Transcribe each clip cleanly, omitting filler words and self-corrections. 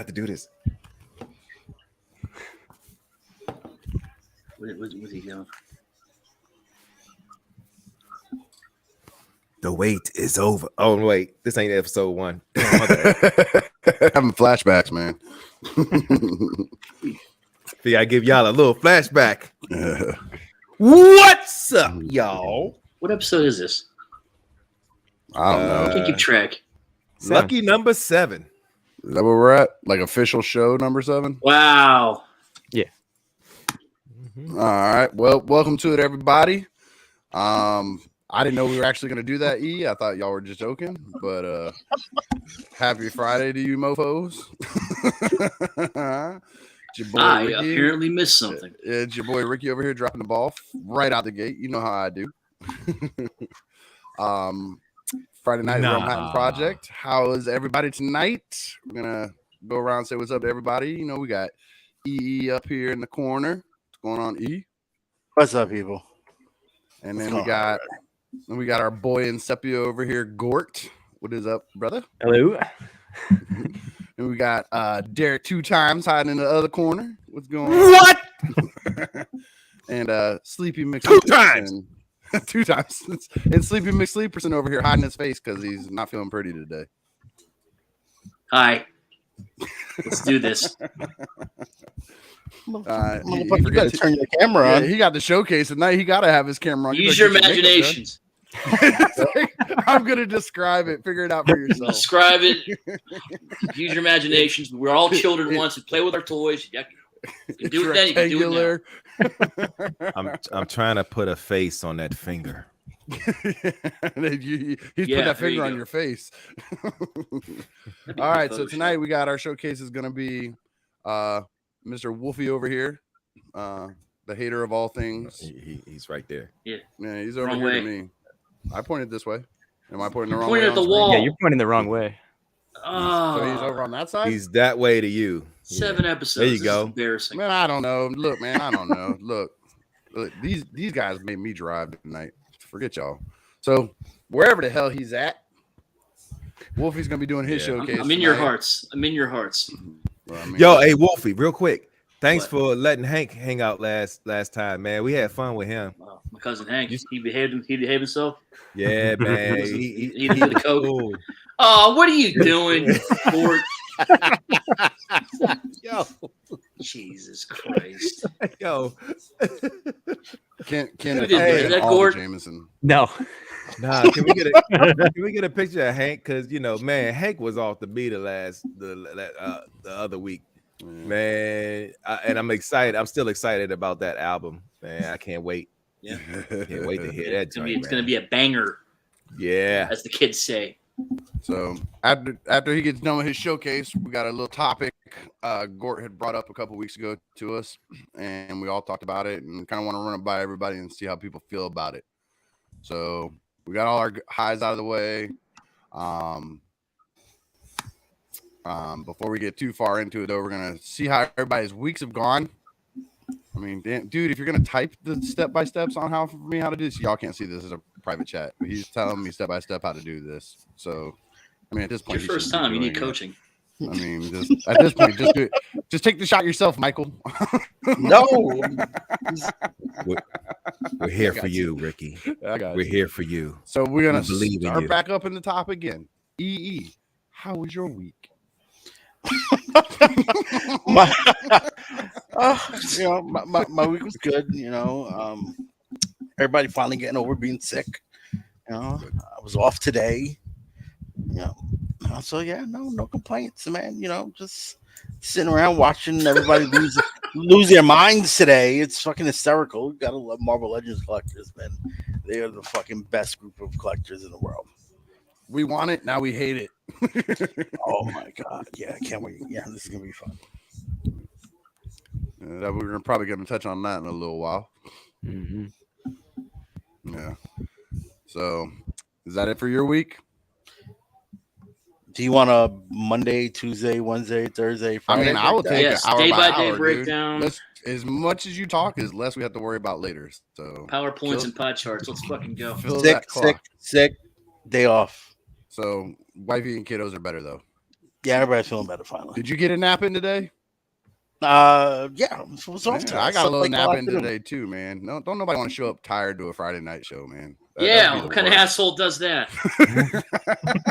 to do this. What's he doing? The wait is over. Oh wait, this ain't episode 1. Having flashbacks, man. See, I give y'all a little flashback. What's up, y'all? What episode is this? I don't know. I can't keep track. Lucky number 7. Is that where we're at? Like official show number 7? Wow. Yeah. All right. Well, welcome to it, everybody. I didn't know we were actually going to do that, E. I thought y'all were just joking, but happy Friday to you mofos. It's your boy I Ricky. apparently missed something. It's your boy Ricky over here dropping the ball right out the gate. You know how I do. Friday night Realmhattan project. How is everybody tonight? We're gonna go around and say what's up to everybody. You know, we got EE up here in the corner. What's going on, E? What's up, people? And then we got our boy Incepio over here, Gort. What is up, brother? Hello. And we got Derek 2 times hiding in the other corner. What's going on? What? And Sleepy Mix 2 times. 2 times. And Sleepy McSleeperson over here hiding his face because he's not feeling pretty today. Hi. Let's do this. You gotta turn your camera on. He got the showcase tonight. He got to have his camera on. Use your imaginations. I'm gonna describe it. Figure it out for yourself. Describe it. Use your imaginations. We're all children once. We play with our toys. You can do it then. You can do it now. I'm trying to put a face on that finger. He's put that finger on your face. All right, so tonight we got our showcase is gonna be Mr. Wolfie over here, the hater of all things. He's right there. Yeah, he's over here to me. I pointed this way. Am I pointing the wrong way? Pointed at the wall. Yeah, you're pointing the wrong way. Oh, so he's over on that side. He's that way to you. 7 episodes. There you go. Embarrassing. Man, I don't know. Look, man, I don't know. Look, these guys made me drive tonight. Forget y'all. So wherever the hell he's at, Wolfie's gonna be doing his showcase. I'm in your hearts. I'm in your hearts. Well, I mean, Yo, hey Wolfie, real quick. Thanks for letting Hank hang out last time, man. We had fun with him. My cousin Hank, he behaved himself. Yeah, man. he did the coke. Cool. Oh, what are you doing, Gort? Yo, Jesus Christ. Yo, Can that Gort? Jameson? No. Nah, can we get a picture of Hank? Because man, Hank was off the beat the other week. Man, and I'm excited. I'm still excited about that album, man. I can't wait. Yeah, can't wait to hear that. It's gonna be a banger. Yeah, as the kids say. So after he gets done with his showcase, we got a little topic Gort had brought up a couple weeks ago to us, and we all talked about it and kind of want to run it by everybody and see how people feel about it. So we got all our highs out of the way. Before we get too far into it, though, we're gonna see how everybody's weeks have gone. I mean, damn, dude, if you're gonna type the step-by-steps on how to do this, y'all can't see this as a private chat, but he's telling me step-by-step how to do this. So, I mean, at this point, your first time, you need coaching. I mean, at this point, just take the shot yourself, Michael. No, we're here for you, Ricky. We're here for you. So we're gonna start back up in the top again. EE, how was your week? my week was good. Everybody finally getting over being sick. I was off today. So no complaints, man. Just sitting around watching everybody lose their minds today. It's fucking hysterical. Gotta love Marvel Legends collectors, man. They are the fucking best group of collectors in the world. We want it, now we hate it. Oh my god. Yeah, can't wait. Yeah, this is gonna be fun. We're probably gonna touch on that in a little while. Mm-hmm. Yeah. So is that it for your week? Do you want a Monday, Tuesday, Wednesday, Thursday, Friday? I mean, I will take an hour day by hour, day breakdown. As much as you talk, is less we have to worry about later. So PowerPoints and pie charts. Let's fucking go. Sick. Day off. So wifey and kiddos are better though. Yeah, everybody's feeling better finally. Did you get a nap in today? Yeah, it was off Man, today. I got a slept little like all nap in afternoon. today too, man. No, don't nobody want to show up tired to a Friday night show, man. Yeah, That'd be what the kind of worst. asshole does that?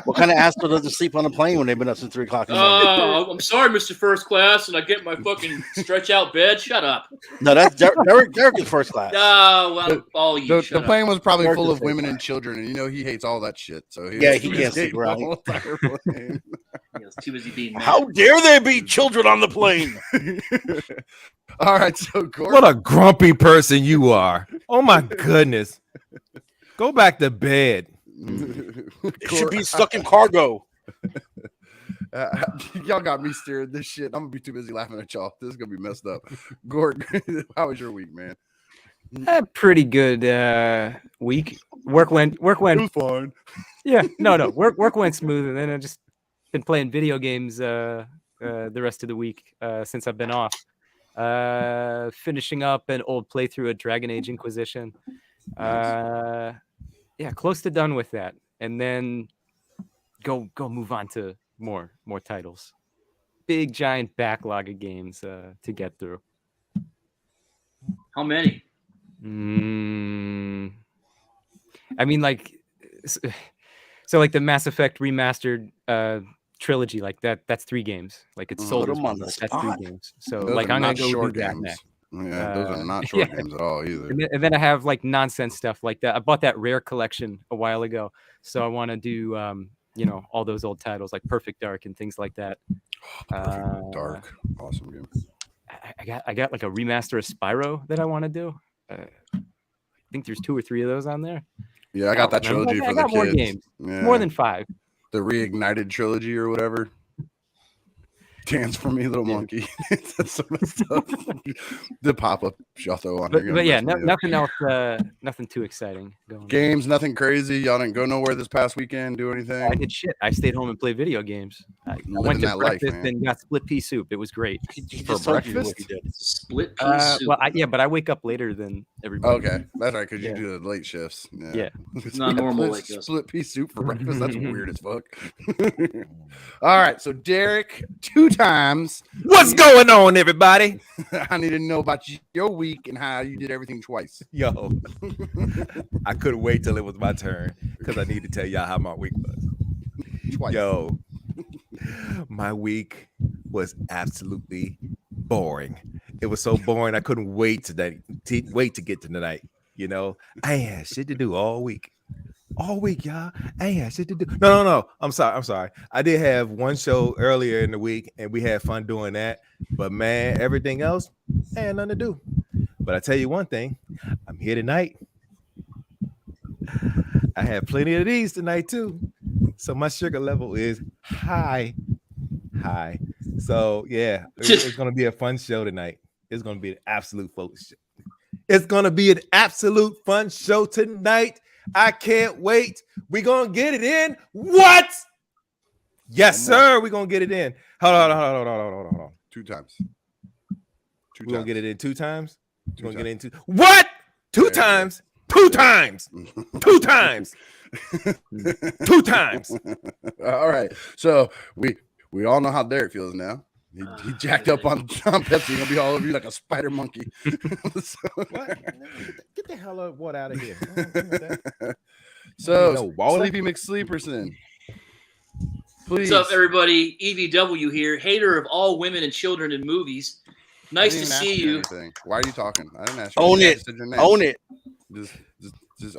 What kind of asshole doesn't sleep on a plane when they've been up since 3 o'clock in the morning? Oh, I'm sorry, Mr. First Class, and I get my fucking stretch out bed. Shut up. No, that's Derek. Derek is first class. Oh, well, all you. The Shut up. plane was probably Derek full is of women first and children, and you know he hates all that shit. So Yeah, he was can't sleep hating around. the whole entire plane. He was too busy being mad. How dare there be children on the plane? All right, so Gordon, What a grumpy person you are. Oh my goodness. Go back to bed. It should be stuck in cargo. Y'all got me steering this shit. I'm gonna be too busy laughing at y'all. This is gonna be messed up. Gordon, how was your week, man? A pretty good week. Work went. It was fine. Yeah, no. Work went smooth, and then I just been playing video games the rest of the week since I've been off. Finishing up an old playthrough of Dragon Age Inquisition. Nice. Yeah, close to done with that, and then go move on to more titles. Big giant backlog of games to get through. How many? I mean, like, so like the Mass Effect remastered trilogy, like that's 3 games. Like it's sold Put as 'em on one, the but that's 3 spot. games. So Those like are I'm gonna not go short do that games. next. Yeah, those are not short games at all either. And then I have like nonsense stuff like that. I bought that Rare collection a while ago, so I want to do all those old titles like Perfect Dark and things like that. Perfect Dark, awesome game. I got like a remaster of Spyro that I want to do. I think there's 2 or 3 of those on there. Yeah, I got that trilogy for the kids. More games, yeah. more than 5. The Reignited trilogy or whatever. Dance for me, little monkey. That's some of the stuff. The pop-up y'all throw on. But yeah, nothing else. Nothing too exciting going on. Games, nothing crazy. Y'all didn't go nowhere this past weekend. Do anything? I did shit. I stayed home and played video games. I went to breakfast and got split pea soup. It was great. For breakfast? Split pea soup. Well, but I wake up later than everybody. Okay, that's right, because you do the late shifts. Yeah. It's not normal like this. Split pea soup for breakfast. That's weird as fuck. All right, so Derek, 2 times. What's going on, everybody? I need to know about your week and how you did everything twice. Yo, I couldn't wait till it was my turn because I need to tell y'all how my week was. Twice. Yo, my week was absolutely boring. It was so boring. I couldn't wait to get to tonight. You know, I ain't had shit to do all week. All week, y'all. I ain't had shit to do. No. I'm sorry. I did have one show earlier in the week, and we had fun doing that. But man, everything else, I had nothing to do. But I tell you one thing, I'm here tonight. I had plenty of these tonight too. So my sugar level is high. So yeah, it's gonna be a fun show tonight. It's gonna be an absolute fun show. It's gonna be an absolute fun show tonight. I can't wait. We're gonna get it in. What? Yes, sir. We're gonna get it in. Hold on. 2 times. We're gonna get it in 2 times. We're gonna get it in 2. What? 2 times. 2 times. 2 times. 2 times. All right. So we all know how Derek feels now. He jacked up on Pepsi. He'll be all over you like a spider monkey. Get the hell out of here. So, Sleepy McSleeperson. Please. What's up, everybody? EVW here, hater of all women and children in movies. Nice to see you. Anything. Why are you talking? I didn't ask you. Own it. Own it.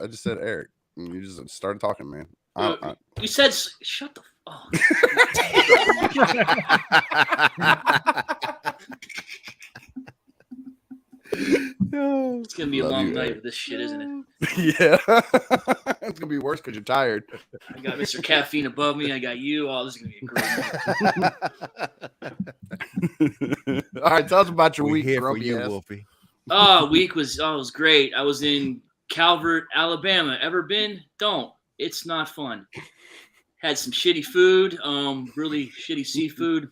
I just said Eric. And you just started talking, man. You said shut the. Oh. It's gonna be a long night with this shit, isn't it? Yeah, it's gonna be worse because you're tired. I got Mr. Caffeine above me. I got you. Oh, this is gonna be great. All right, tell us about your week. Here for you, Wolfie. Week was great. I was in Calvert, Alabama. Ever been? Don't. It's not fun. Had some shitty food. Really shitty seafood.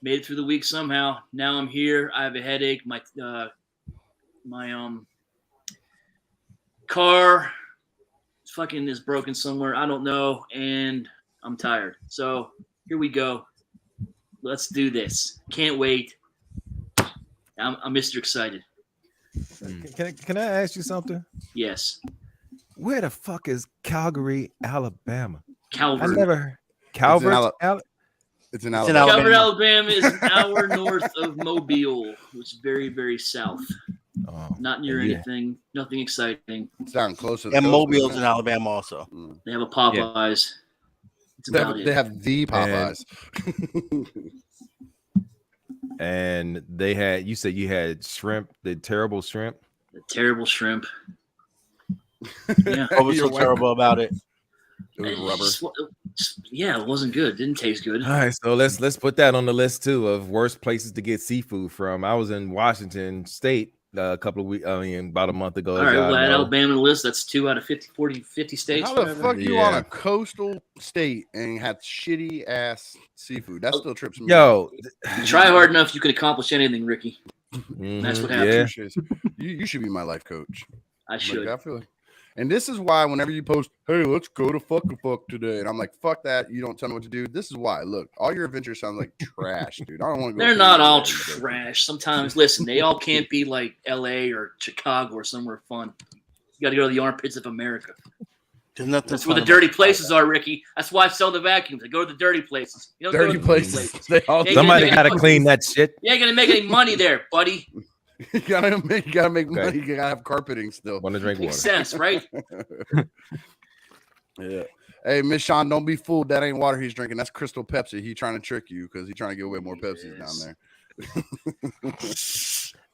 Made it through the week somehow. Now I'm here. I have a headache. My car fucking is broken somewhere. I don't know, and I'm tired. So here we go. Let's do this. Can't wait. I'm Mr. Excited. Can I ask you something? Yes. Where the fuck is Calgary, Alabama? I Calvert. never Calvert. It's in It's in Alabama. Calvert, Alabama is an hour north of Mobile, which is very, very south. Oh, Not near yeah. anything. Nothing exciting. It's down close to the And coast, Mobile's isn't in it? Alabama also. They have a Popeyes. It's They about have, it. they have the Popeyes. And they had. You said you had shrimp. The terrible shrimp. The terrible shrimp. Yeah. What was You're so white. terrible about it? It was It rubber. yeah, it wasn't good. Didn't taste good. All right, so let's put that on the list too of worst places to get seafood from. I was in Washington State a couple of weeks. I mean, about a month ago. All right, y'all well, at know. Alabama on the list, that's 2 out of 50 states. How the whatever. fuck you on Yeah. a coastal state and had shitty ass seafood? That still trips me. Yo, You try hard enough, you can accomplish anything, Ricky. That's what happens. Yeah. You should be my life coach. I should. Like, I feel like, and this is why whenever you post, hey, let's go to fuck today, and I'm like, fuck that. You don't tell me what to do. This is why. Look, all your adventures sound like trash, dude. I don't want to go. They're not all trash. Sometimes, listen, they all can't be like L.A. or Chicago or somewhere fun. You got to go to the armpits of America. There's nothing That's where fun the dirty about places are, Ricky. That's why I sell the vacuums. I go to the dirty places. You don't Dirty go to the places. They all Hey, somebody yeah, got to yeah. clean that shit. You ain't gonna make any money there, buddy. you gotta make Okay. money. You gotta have carpeting still. Want to drink Makes water? sense, right? Yeah. Hey, Miss Sean, don't be fooled. That ain't water he's drinking. That's Crystal Pepsi. He trying to trick you because he's trying to get away more Pepsis down there.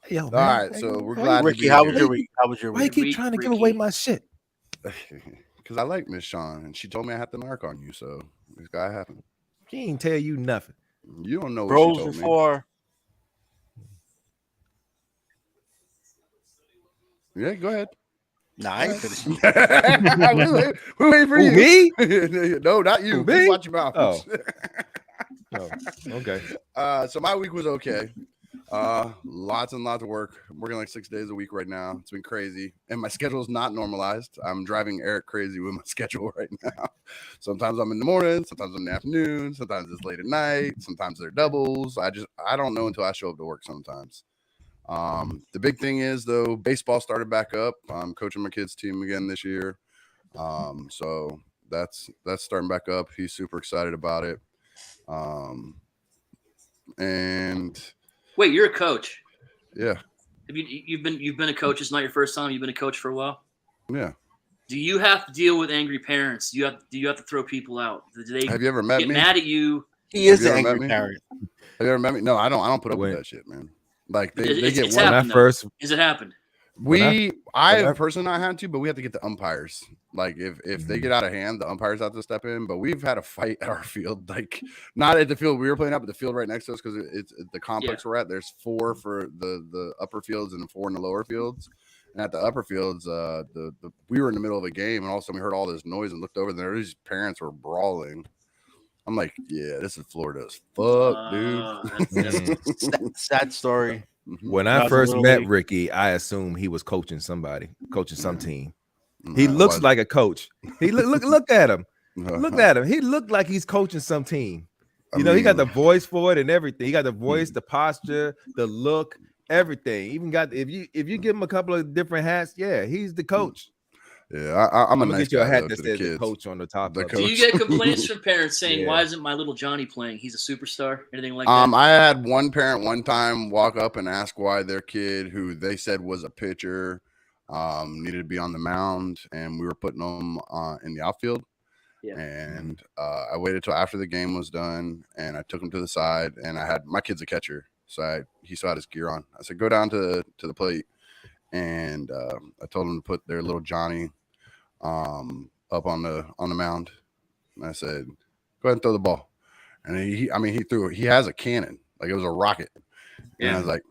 Yo, All right, so we're glad. Ricky, how was your week? How was your Why you week? keep Ricky. trying to give away my shit? Because I like Miss Sean, and she told me I had to narc on you, so this guy happened. She ain't tell you nothing. You don't know what Bros she told me. before. Yeah, go ahead. Nah, I ain't finished. we're waiting for Who, you. me? No, not you. Who, me? Just watch your mouth. Oh. Oh, okay. So my week was okay. Lots and lots of work. I'm working like 6 days a week right now. It's been crazy, and my schedule is not normalized. I'm driving Eric crazy with my schedule right now. Sometimes I'm in the morning, sometimes I'm in the afternoon, sometimes it's late at night, sometimes they're doubles. I don't know until I show up to work sometimes. The big thing is though, baseball started back up. I'm coaching my kids' team again this year. So that's starting back up. He's super excited about it. And Wait, you're a coach. yeah, Have you've been a coach? It's not your first time. You've been a coach for a while. yeah. Do you have to deal with angry parents? Do you have to throw people out? Do they Have you ever met get me? mad at you? He is Have you an ever angry met me? parent. Have you ever met me? No, I don't put up Wait. with that shit, man. Like they It's get happened. one. When I though. first, Has it happened? I've personally not had to, but we have to get the umpires. Like if they get out of hand, the umpires have to step in. But we've had a fight at our field, like not at the field we were playing at, but the field right next to us because it's the complex we're at. There's 4 for the upper fields and 4 in the lower fields. And at the upper fields, we were in the middle of a game, and all of a sudden we heard all this noise and looked over, and these parents were brawling. I'm like, yeah, this is Florida as fuck, dude. Sad story. when I I was first Little met League. Ricky, I assumed he was coaching somebody, coaching some team. Nah, He it looks wasn't. like a coach. He look at him. Look at him. He looked like he's coaching some team. I You know, he got the mean, voice for it and everything. He got the voice, the posture, the look, everything. Even got if you give him a couple of different hats, yeah, he's the coach. Yeah, I'm a gonna nice get you a guy, hat though, that to the says the kids. coach on the top. The of Do it. you get complaints from parents saying, Yeah. "Why isn't my little Johnny playing? He's a superstar." Anything like that? I had one parent one time walk up and ask why their kid, who they said was a pitcher, needed to be on the mound, and we were putting them in the outfield. Yeah. And I waited till after the game was done, and I took him to the side, and I had my kid's a catcher, so he still had his gear on. I said, "Go down to the plate," and I told him to put their little Johnny up on the mound. And I said, "Go ahead and throw the ball." And he threw it. He has a cannon, like it was a rocket. And I was like,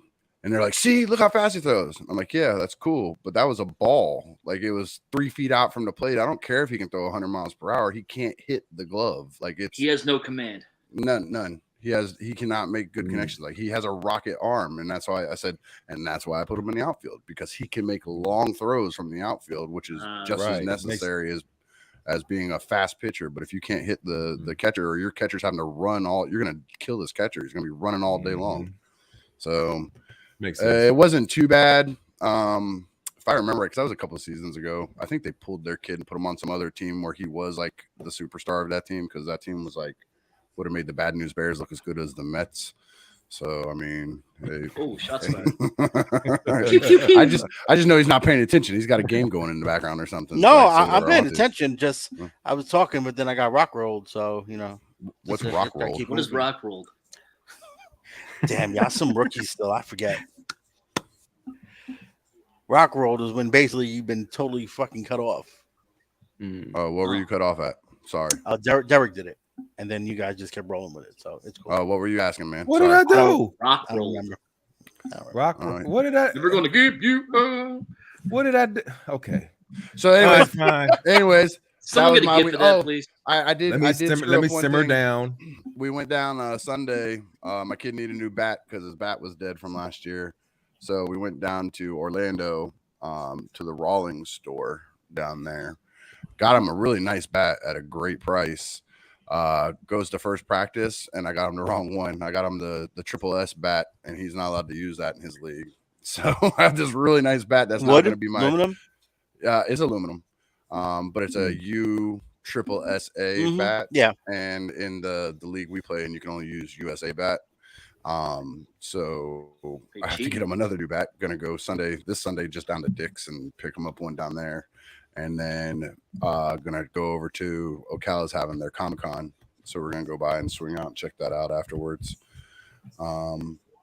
and they're like, "See, look how fast he throws." I'm like, "Yeah, that's cool, but that was a ball. Like it was 3 feet out from the plate. I don't care if he can throw 100 miles per hour. He can't hit the glove. Like it's He has no command. none. He cannot make good connections. Like he has a rocket arm, and that's why I said, and that's why I put him in the outfield, because he can make long throws from the outfield, which is just Right. as necessary as being a fast pitcher. But if you can't hit the catcher, or your catcher's having to run you're going to kill this catcher. He's going to be running all day long. So makes sense. It wasn't too bad. If I remember right, because that was a couple of seasons ago, I think they pulled their kid and put him on some other team where he was like the superstar of that team, because that team was like would have made the Bad News Bears look as good as the Mets. So I mean, hey, shots fired. I just know he's not paying attention. He's got a game going in the background or something. No, so I'm they're paying on to- attention. Just I was talking, but then I got rock rolled. So What's just rock gotta roll? keep What is moving. rock rolled? Damn, y'all some rookies still. I forget. Rock rolled is when basically you've been totally fucking cut off. Oh, what were you cut off at? Sorry. Derek did it, and then you guys just kept rolling with it. So it's cool. Oh, what were you asking, man? What Sorry. did I do? Rock I don't rolled. remember. Rock. All right. What did I? We're gonna give you. What did I do? Okay. So anyways, Fine. anyways, Someone was get a my gift week. of that, Oh, please. I did. Let me I did simmer, screw let me up one simmer thing. down. We went down Sunday. My kid needed a new bat because his bat was dead from last year. So we went down to Orlando, to the Rawlings store down there. Got him a really nice bat at a great price. Goes to first practice, and I got him the wrong one. I got him the Triple S bat, and he's not allowed to use that in his league. So I have this really nice bat that's not going to be my aluminum. It's aluminum, but it's a U triple SA bat. Yeah. And in the league we play, and you can only use USA bat. So I have to get him another new bat. Gonna go this Sunday just down to Dick's and pick him up one down there, and then gonna go over to Ocala's having their Comic-Con, so we're gonna go by and swing out and check that out afterwards.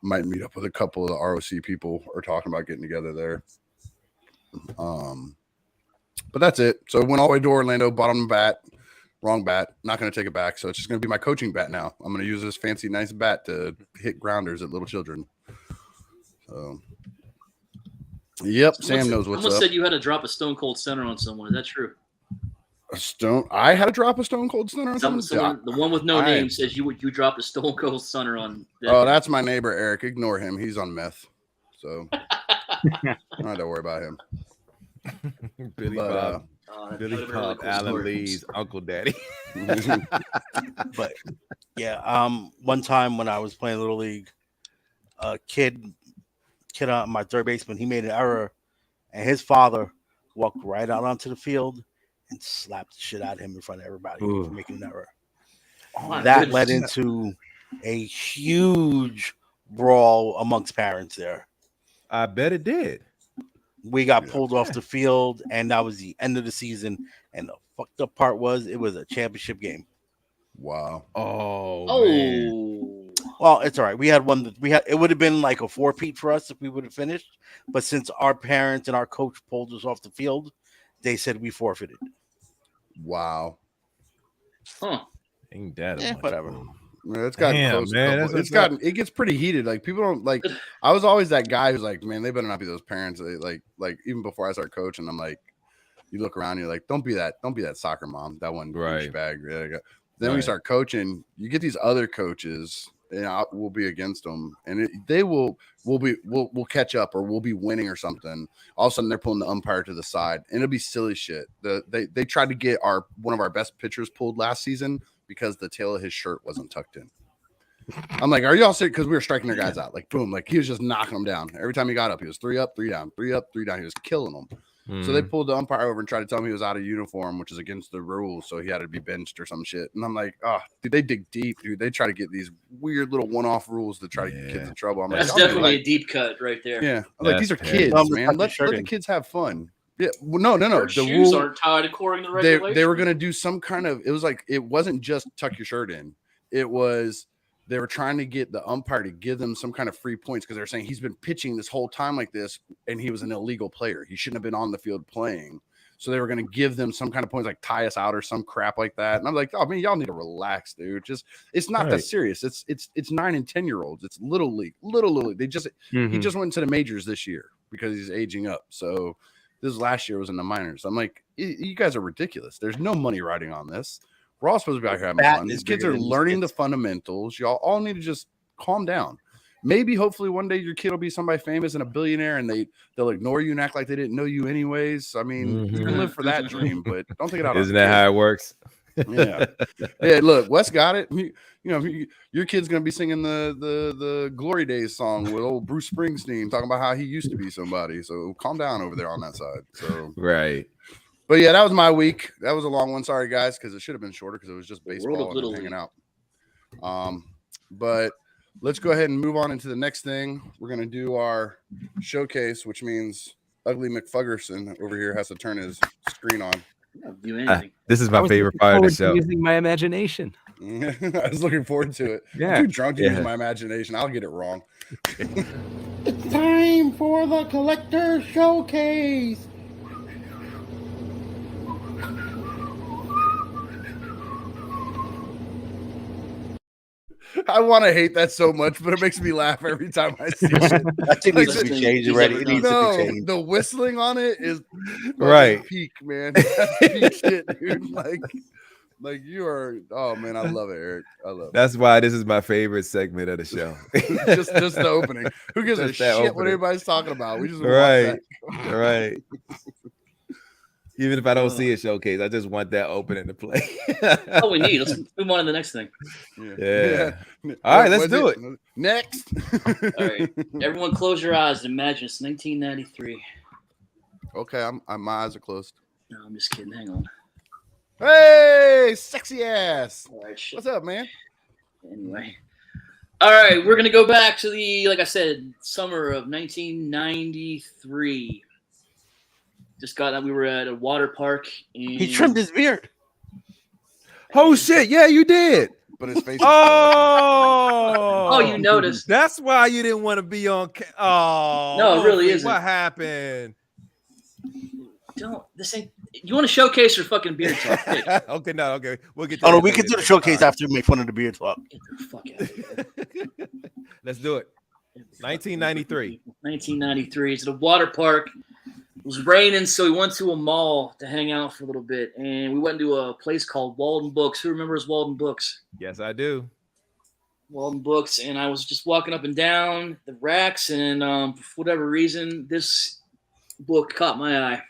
Might meet up with a couple of the ROC people are talking about getting together there. But that's it. So I went all the way to Orlando, bought him a bat. Wrong bat. Not going to take it back. So it's just going to be my coaching bat now. I'm going to use this fancy, nice bat to hit grounders at little children. So, yep. Sam knows what's Someone up. said you had to drop a Stone Cold Stunner on someone. Is that true? I had to drop a Stone Cold Stunner on Someone, the one with no name says you dropped a Stone Cold Stunner on. That's my neighbor Eric. Ignore him. He's on meth. So I don't have to worry about him. Billy Bob. Alan Lee's Uncle Daddy. But yeah, one time when I was playing Little League, a kid on my third baseman, he made an error, and his father walked right out onto the field and slapped the shit out of him in front of everybody for making an error. That led into a huge brawl amongst parents there. I bet it did. We got pulled off the field, and that was the end of the season. And the fucked up part was it was a championship game. Wow. Oh. Man. Well, it's all right. We had one. It would have been like a 4-peat for us if we would have finished. But since our parents and our coach pulled us off the field, they said we forfeited. Wow. Huh. Ain't that a bunch whatever. of- Yeah, it's gotten Damn, close. man, It gets pretty heated. Like people don't like. I was always that guy who's like, man, they better not be those parents. Like even before I start coaching, I'm like, you look around, you're like, don't be that soccer mom, that one Right. douchebag. Then we start coaching. You get these other coaches, and we'll be against them, and we'll catch up, or we'll be winning or something. All of a sudden, they're pulling the umpire to the side, and it'll be silly shit. They tried to get one of our best pitchers pulled last season because the tail of his shirt wasn't tucked in. I'm like, are y'all serious? Because we were striking their guys out, like boom, like he was just knocking them down. Every time he got up, he was 3 up, 3 down, 3 up, 3 down. He was killing them. So they pulled the umpire over and tried to tell him he was out of uniform, which is against the rules. So he had to be benched or some shit. And I'm like, oh, dude, they dig deep, dude. They try to get these weird little one-off rules to try to get kids in trouble. I'm That's like, definitely a deep cut right there. yeah. I'm like, these are kids, man. Let the kids have fun. Yeah. Well, no. Their The shoes rule, aren't tied according to regulation. they were going to do some kind of, it wasn't just tuck your shirt in. It was, they were trying to get the umpire to give them some kind of free points because they're saying he's been pitching this whole time like this and he was an illegal player. He shouldn't have been on the field playing. So they were going to give them some kind of points, like tie us out or some crap like that. And I'm like, oh man, y'all need to relax, dude. Just, it's not that serious. It's 9 and 10-year-olds. It's little league. They just, he just went to the majors this year because he's aging up. So this last year was in the minors. I'm like, you guys are ridiculous. There's no money riding on this. We're all supposed to be out here having fun. These kids are learning the fundamentals. Y'all all need to just calm down. maybe hopefully one day your kid will be somebody famous and a billionaire, and they'll ignore you and act like they didn't know you anyways. I mean, you can live for that dream, but don't take it out. Isn't that how it works? Yeah. Look, Wes got it. Your kid's gonna be singing the Glory Days song with old Bruce Springsteen, talking about how he used to be somebody. So calm down over there on that side. So right. But yeah, that was my week. That was a long one. Sorry guys, because it should have been shorter because it was just baseball and hanging out. But let's go ahead and move on into the next thing. We're gonna do our showcase, which means Ugly McFuggerson over here has to turn his screen on. Do anything. This is my favorite part of the show. Using my imagination. I was looking forward to it. Yeah. I'm too drunk to use my imagination. I'll get it wrong. It's time for the collector showcase. I want to hate that so much, but it makes me laugh every time I see it. I think it needs to be changed already. It needs to be changed. The whistling on it is right. Peak, man. That's peak shit, dude. Like you are. Oh man, I love it, Eric. I love it. That's why this is my favorite segment of the show. just the opening. Who gives a shit what everybody's talking about? We just right. Even if I don't see a showcase, I just want that opening to play. That's all we need. Let's move on to the next thing. Yeah. All right, let's do it. Next. All right. Everyone close your eyes and imagine it's 1993. Okay, my eyes are closed. No, I'm just kidding. Hang on. Hey, sexy ass. All right, what's up, man? Anyway. All right, we're going to go back to like I said, summer of 1993. Just got that we were at a water park. And he trimmed his beard. Oh shit! Yeah, you did. But his face. Oh, you noticed. That's why you didn't want to be on. No, it really isn't. What happened? This ain't. You want to showcase your fucking beard talk? Okay, no, okay. We'll get. To no, we can do the showcase after we make fun of the beard talk. Get the fuck out of here. Let's do it. 1993. 1993. It's at a water park. It was raining, so we went to a mall to hang out for a little bit, and we went to a place called Walden Books. Who remembers Walden Books? Yes, I do. Walden Books, and I was just walking up and down the racks, and for whatever reason, this book caught my eye.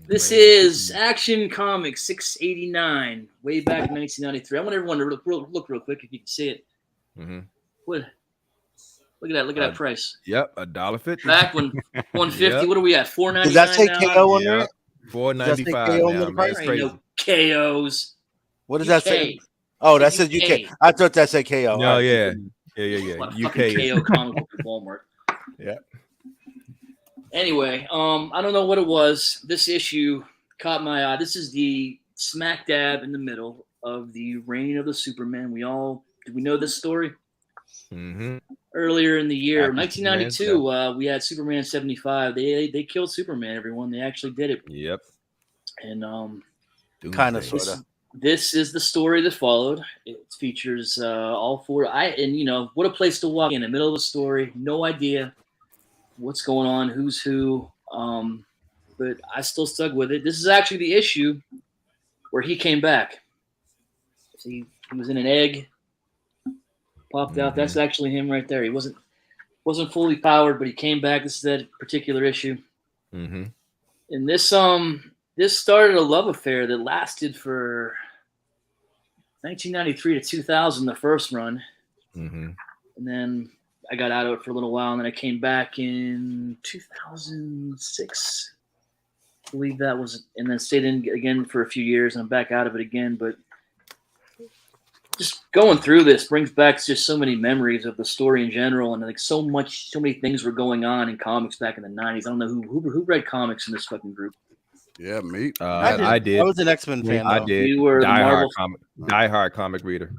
This is Action Comics 689, way back in 1993. I want everyone to look real quick if you can see it. What? Look at that price. Yep, $1.50. Back when 150. Yep. What are we at? $4.99. Does that say KO on there? $4.95 now. That's crazy. No KOs. What does that say? Oh, that says UK. I thought that said KO. No, yeah. UK KO comic book at Walmart. Yeah. Anyway, I don't know what it was. This issue caught my eye. This is the smack dab in the middle of the reign of the Superman. Do we know this story? Earlier in the year, 1992, we had Superman 75. They killed Superman, everyone. They actually did it. Yep. And kind of, sort of. This is the story that followed. It features all four. What a place to walk in the middle of the story. No idea what's going on, who's who. But I still stuck with it. This is actually the issue where he came back. See, he was in an egg. Popped out. That's actually him right there. He wasn't fully powered, but he came back. This is that particular issue. And this started a love affair that lasted for 1993 to 2000, the first run. And then I got out of it for a little while, and then I came back in 2006. I believe that was, and then stayed in again for a few years, and I'm back out of it again, but just going through this brings back just so many memories of the story in general, and like so many things were going on in comics back in the 90s. I don't know who read comics in this fucking group. Yeah, me. I did. I was an X-Men fan. I did. You were diehard comic reader.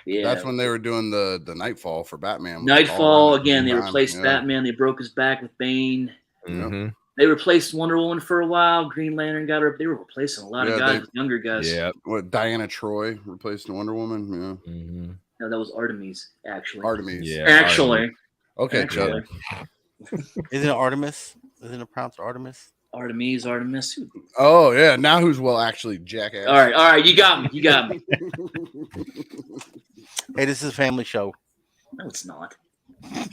Yeah, that's when they were doing the Nightfall for Batman. Nightfall again. They replaced Batman. They broke his back with Bane. They replaced Wonder Woman for a while. Green Lantern got her. They were replacing a lot of guys with younger guys. Yeah. What, Diana Troy replaced Wonder Woman? Yeah. No, that was Artemis, actually. Artemis. Yeah. Actually. Okay, actually. Isn't it Artemis? Isn't it pronounced Artemis? Artemis. Oh, yeah. Now who's actually jackass? All right. You got me. Hey, this is a family show. No, it's not.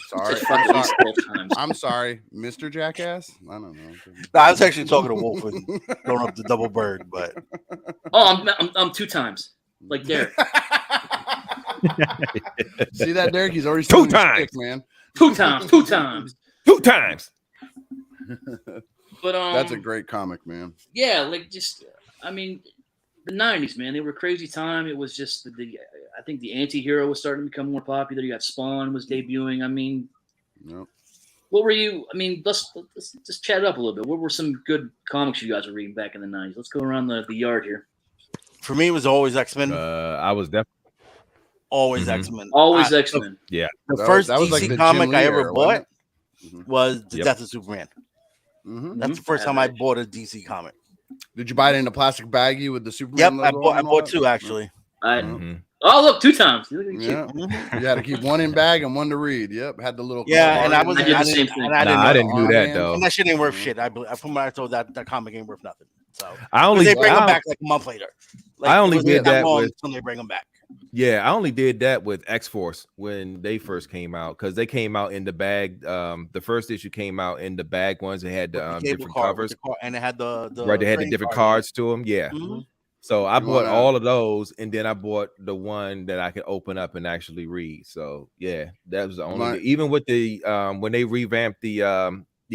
Sorry, Just fucking at least 12 times. I'm sorry, Mr. Jackass. I don't know. No, I was actually talking to Wolf and throwing up the double bird, but Oh, I'm 2 times. Like Derek. See that, Derek? He's already 2 stealing your times. stick, man. 2 times. 2 times. 2 times. But That's a great comic, man. yeah, like just I mean, the 90s, man, they were a crazy time. It was just the I think the anti-hero was starting to become more popular. You got Spawn was debuting. I mean, Yep. what were you? I mean, let's just chat it up a little bit. What were some good comics you guys were reading back in the 90s? Let's go around the yard here. for me, it was always X-Men. I was definitely Always Mhm. X-Men. Always X-Men. yeah. The That first was like DC the comic Jim I Lee ever era, wasn't bought was The Yep. Death of Superman. Mm-hmm. That's the first time I bought a DC comic. Did you buy it in a plastic baggie with the Superman Yep, logo? I bought 2 actually. Mhm. Oh, look, 2 times. Look at you. Yeah. Mhm. You had to keep one in bag and one to read. Yep. Had the little Yeah, card and I in was there. did the I same didn't, thing. and I Nah, didn't I know didn't do that armband. though. And that shit ain't worth shit. From what I told, that comic ain't worth nothing. So I 'cause only they bring them I- back like a month later. Like, I only it wasn't did that long with- until they bring them back. Yeah, I only did that with X-Force when they first came out because they came out in the bag. The first issue came out in the bag ones. They had With the the cable different card, covers. and it had the Right, they had the trading different card in it. cards to them. Yeah. Mhm. So I You bought wanna- all of those, and then I bought the one that I could open up and actually read. So yeah, that was the only. Right. Even with the when they revamped the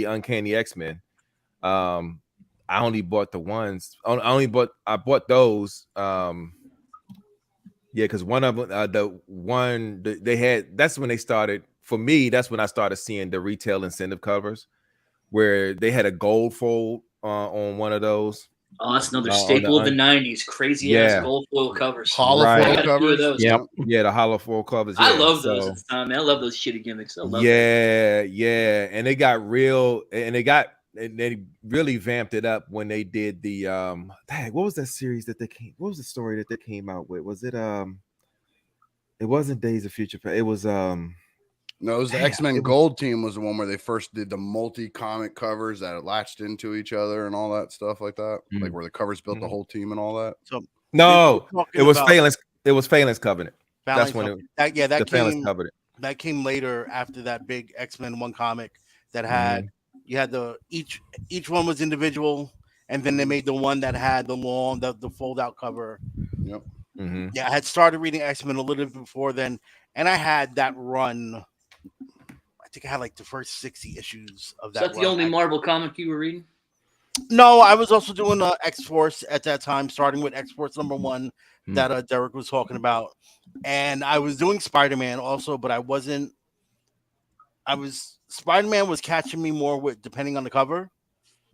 Uncanny X-Men, I only bought the ones. I bought those. Yeah, because one of them, they had. That's when they started. For me, that's when I started seeing the retail incentive covers, where they had a gold fold on one of those. Oh, that's another on staple of the 90s. Crazy ass Yeah. gold foil covers. Hollow Right. I foil got a few of covers. those. Yep. Yeah, the hollow foil covers. I yeah, love those so- at the time, man. I love those shitty gimmicks. I love that. Yeah, and they got real, and they really vamped it up when they did the dang, what was that series that they came? What was the story that they came out with? Was it It wasn't Days of Future Past. It was No, it was the Damn, X-Men it was- Gold Team was the one where they first did the multi-comic covers that latched into each other and all that stuff like that. Mm. Like where the covers built the Mhm. whole team and all that. no, People it was talking about Phalanx. It was Phalanx Covenant. Phalanx That's when Covenant. that the Phalanx came Covenant. that came later after that big X-Men 1 comic that had you had the each one was individual, and then they made the one that had the fold out cover. Yep. Mhm. Yeah, I had started reading X-Men a little bit before then, and I had that run. I think I had like the first 60 issues of Is that. that the run. only Marvel comic you were reading? No, I was also doing X-Force at that time, starting with X-Force #1 Hmm. that Derek was talking about, and I was doing Spider-Man also, but I wasn't. Spider-Man was catching me more with depending on the cover.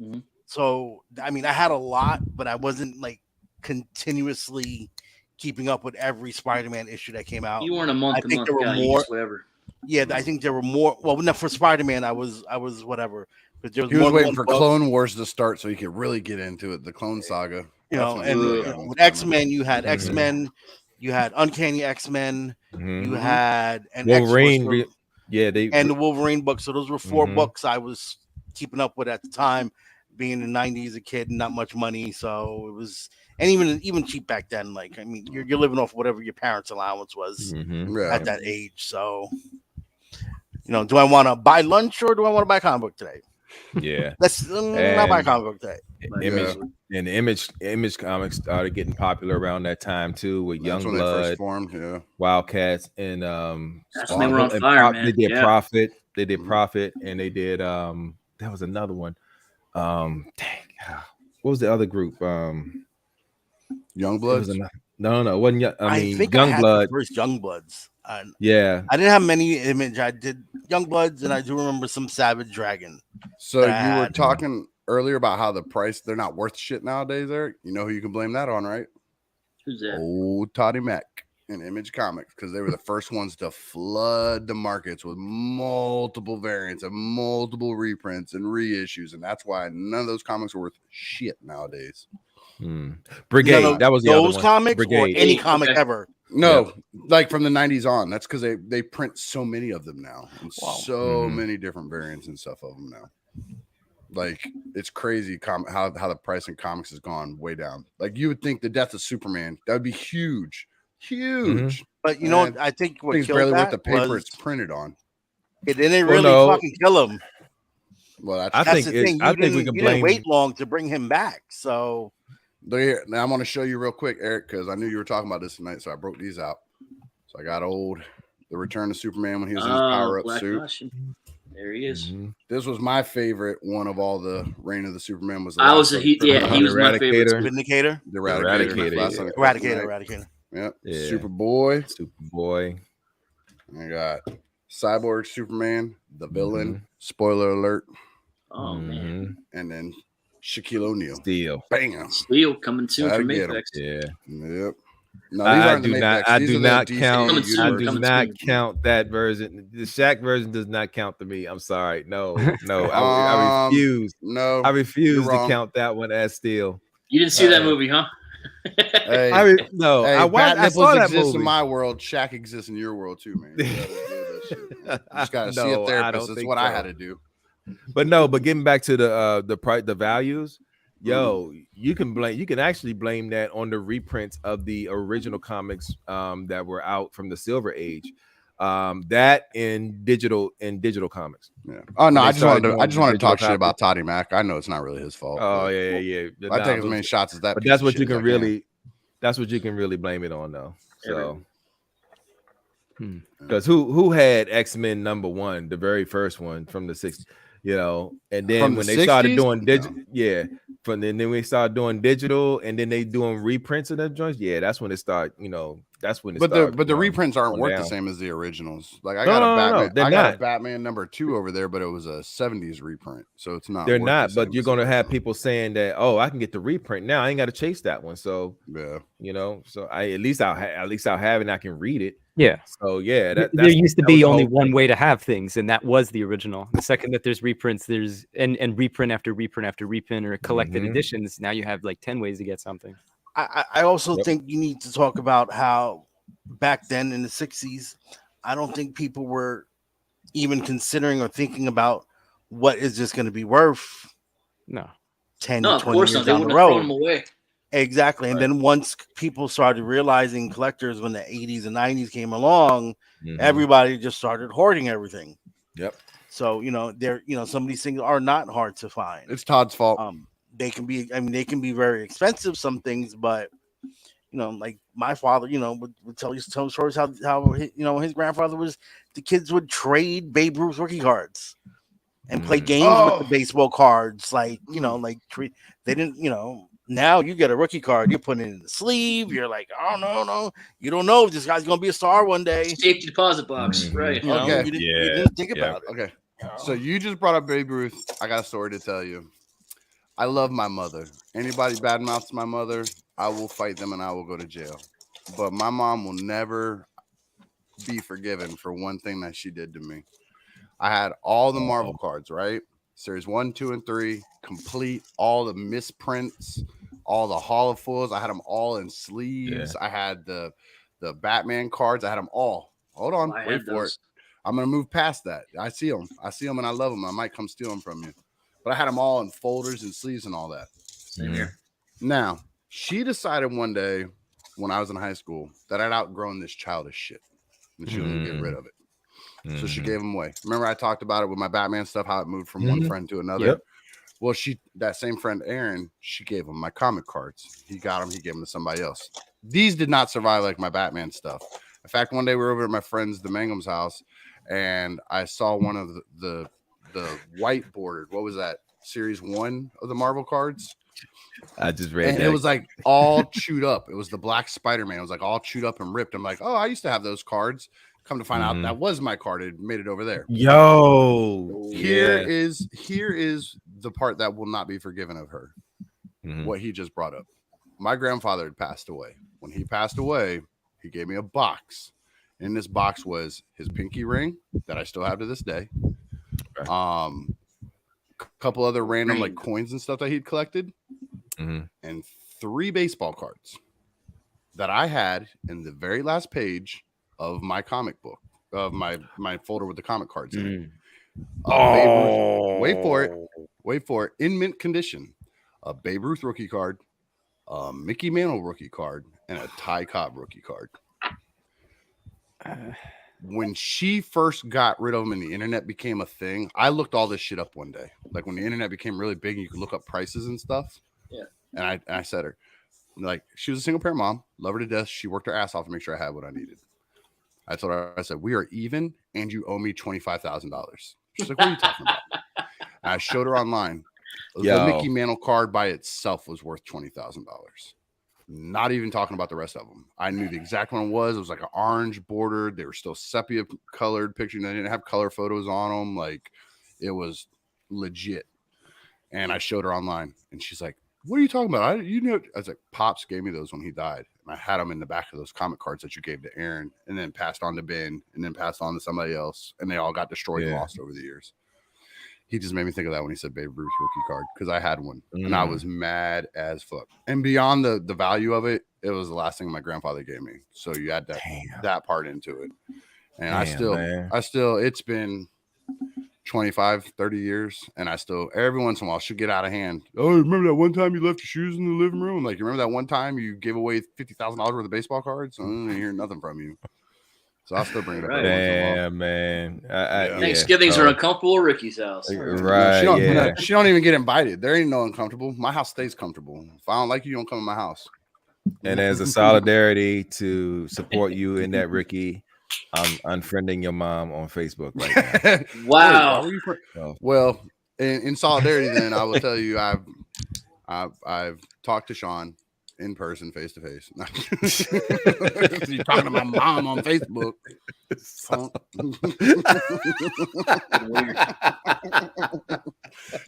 Mhm. So I mean, I had a lot, but I wasn't like continuously keeping up with every Spider-Man issue that came out. You weren't a month I to think month there were guy. You more- just whatever. Yeah, I think there were more. Well, no, for Spider-Man, I was whatever. But there was He was more than waiting one for book. Clone Wars to start so he could really get into it. The Clone Saga. You know, That's when and he really you got know, into with it. X-Men, you had Mhm. X-Men, you had Uncanny X-Men, Mhm. you had an Wolverine. X-Force, Yeah, they and the Wolverine books. So those were 4 Mhm. books I was keeping up with at the time. Being in the 90s, a kid, not much money, so it was, and even cheap back then. Like, I mean, you're living off whatever your parents' allowance was Mhm. Yeah. at that age. So, do I want to buy lunch or do I want to buy a comic book today? Yeah. Let's not buy a And- comic book today. Image and Image comics started getting popular around that time too, with That's when they first Youngblood, formed. Yeah. Wildcats, and That's when they were on and fire, man. They did Yeah. Prophet. They did Mhm. Prophet, and they did that was another one. Dang, what was the other group? It was Youngbloods. no, it wasn't. I mean, think I had the Youngblood. first Youngbloods. Yeah, I didn't have many Image. I did Youngbloods, and I do remember some Savage Dragon. So you were Bad. talking earlier about how the price, they're not worth shit nowadays, Eric. You know who you can blame that on, right? Who's that? Old Toddy Mac and Image Comics, because they were the first ones to flood the markets with multiple variants and multiple reprints and reissues, and that's why none of those comics are worth shit nowadays. Brigade. None of That was the other those one. comics or Brigade. any Okay. comic ever. No, like from the 90s on. That's because they print so many of them now, and Wow. so Mhm. many different variants and stuff of them now. Like, it's crazy how the price in comics has gone way down. Like, you would think the death of Superman, that would be huge Huge. But you know what? And I think what thing's killed barely worth that the paper was it's printed on. it didn't Well, really no. fucking kill him. Well, I that's That's think the thing. I You think we didn't can you didn't blame. wait long to bring him back. So there. Now I'm going to show you real quick, Eric, because I knew you were talking about this tonight, so I broke these out. So I got The Return of Superman when he was in his power-up Black suit. Russian. There he is. This was my favorite one of all the Reign of the Superman. Was the I was last he was my favorite. Eradicator. Vindicator, the Eradicator. Last one. Eradicator. Yep. Yeah. Superboy. Superboy. I got Cyborg Superman, the villain. Mm-hmm. Spoiler alert. Oh man, And then Shaquille O'Neal. Steel. Bam. Steel coming soon Gotta from get 'em. Mapex. Yeah. Yep. No, these I aren't the do not. Mapex. I These do are the not DC count. Coming I soon, do coming not soon. count that version. The Shaq version does not count to me. I'm sorry. No. I refuse. No, I refuse you're to wrong. count that one as Steel. You didn't see that movie, huh? Hey, No. hey, I watched. Bat I nipples saw that exist movie. in my world. Shaq exists in your world too, man. You gotta deal with that shit, man. You just gotta see a No, I therapist. don't That's think what I so. had to do. But getting back to the values, you can actually blame that on the reprints of the original comics that were out from the Silver Age. That in digital comics. Yeah. Oh no, When they I just wanted started to doing talk digital shit about Toddy Mac. I know it's not really his fault. Oh but yeah. I take as many shots as that. But piece that's of what shit you as can I really. That's what you can really blame it on, though. So, because who had X-Men #1, the very first one from the 60s, and then From when the they started 60s? doing digital, No. from then we started doing digital, and then they doing reprints of them joints. Yeah, that's when it started. That's when it started. But the reprints aren't going worth the down. same as the originals. Like I No, got a no, Batman. they're I got a not. Batman #2 over there, but it was a 70s reprint, so it's not. They're worth the not, but same you're as the gonna have original. people saying that, oh, I can get the reprint now. I ain't got to chase that one. So Yeah. so at least I'll have it and I can read it. Yeah. So yeah, There that's, used to that was be the only whole one thing. way to have things, and that was the original. The second that there's reprints, there's and reprint after reprint after reprint or collected editions. Now you have like 10 ways to get something. I also Yep. think you need to talk about how back then in the 60s, I don't think people were even considering or thinking about what is this going to be worth No. 10, No, of 20 course years not. They down the wouldn't have thrown road. them away. Exactly. And Right. then once people started realizing collectors when the 80s and 90s came along, everybody just started hoarding everything. Yep. So, some of these things are not hard to find. It's Todd's fault. They can be very expensive, some things, but like my father, would tell stories how his grandfather the kids would trade Babe Ruth rookie cards and play games with the baseball cards. Like, they didn't, now you get a rookie card, you're putting it in the sleeve. You're like, oh no, you don't know if this guy's gonna be a star one day. Safety deposit box, right? Okay. You didn't think about it. Okay. So you just brought up Babe Ruth. I got a story to tell you. I love my mother. Anybody badmouths my mother, I will fight them and I will go to jail. But my mom will never be forgiven for one thing that she did to me. I had all the Marvel cards, right? Series 1, 2, and 3, complete, all the misprints, all the holofoils. I had them all in sleeves. I had the Batman cards. I had them all. Hold on, wait for it. I'm gonna move past that. I see them, and I love them. I might come steal them from you, but I had them all in folders and sleeves and all that. Same here. Now she decided one day when I was in high school that I'd outgrown this childish shit, and she was gonna get rid of it. So she gave them away. Remember I talked about it with my Batman stuff, how it moved from one friend to another. Yep. Well, that same friend, Aaron, she gave him my comic cards. He got them. He gave them to somebody else. These did not survive like my Batman stuff. In fact, one day we were over at my friend's, the Mangum's house, and I saw one of the white bordered. What was that? Series 1 of the Marvel cards. I just read and that. it was like all chewed up. It was the Black Spider-Man. It was like all chewed up and ripped. I'm like, oh, I used to have those cards. Come to find out that was my card. It made it over there. Yo, here is the part that will not be forgiven of her. What he just brought up. My grandfather had passed away. When he passed away, he gave me a box. In this box was his pinky ring that I still have to this day. A couple other random like coins and stuff that he'd collected, and 3 baseball cards that I had in the very last page of my comic book, of my folder with the comic cards in it. Wait for it, in mint condition, a Babe Ruth rookie card, a Mickey Mantle rookie card, and a Ty Cobb rookie card. when she first got rid of them and the internet became a thing, I looked all this shit up one day. Like when the internet became really big and you could look up prices and stuff. Yeah. And I said her, like, she was a single parent mom, love her to death. She worked her ass off to make sure I had what I needed. I told her, I said, we are even and you owe me $25,000. She's like, what are you talking about? And I showed her online. The Mickey Mantle card by itself was worth $20,000. Not even talking about the rest of them. I knew the exact one it was. It was like an orange bordered. They were still sepia colored pictures. They didn't have color photos on them. Like, it was legit. And I showed her online, and she's like, "What are you talking about?" I was like, "Pops gave me those when he died, and I had them in the back of those comic cards that you gave to Aaron, and then passed on to Ben, and then passed on to somebody else, and they all got destroyed and lost over the years." He just made me think of that when he said Babe Ruth rookie card, because I had one and I was mad as fuck. And beyond the value of it, it was the last thing my grandfather gave me. So you add that part into it. And I still, it's been 25, 30 years, and I still, every once in a while, she'll get out of hand. Oh, remember that one time you left your shoes in the living room? I'm like, you remember that one time you gave away $50,000 worth of baseball cards? I didn't hear nothing from you. So I'll still bring it up. Right. Damn, man. Thanksgivings are uncomfortable at Ricky's house. Right. No, she don't even get invited. There ain't no uncomfortable. My house stays comfortable. If I don't like you, you don't come to my house. And as a solidarity to support you in that, Ricky, I'm unfriending your mom on Facebook right now. Wow. Well, in solidarity, then I will tell you, I've talked to Sean in person, face to face. You're talking to my mom on Facebook.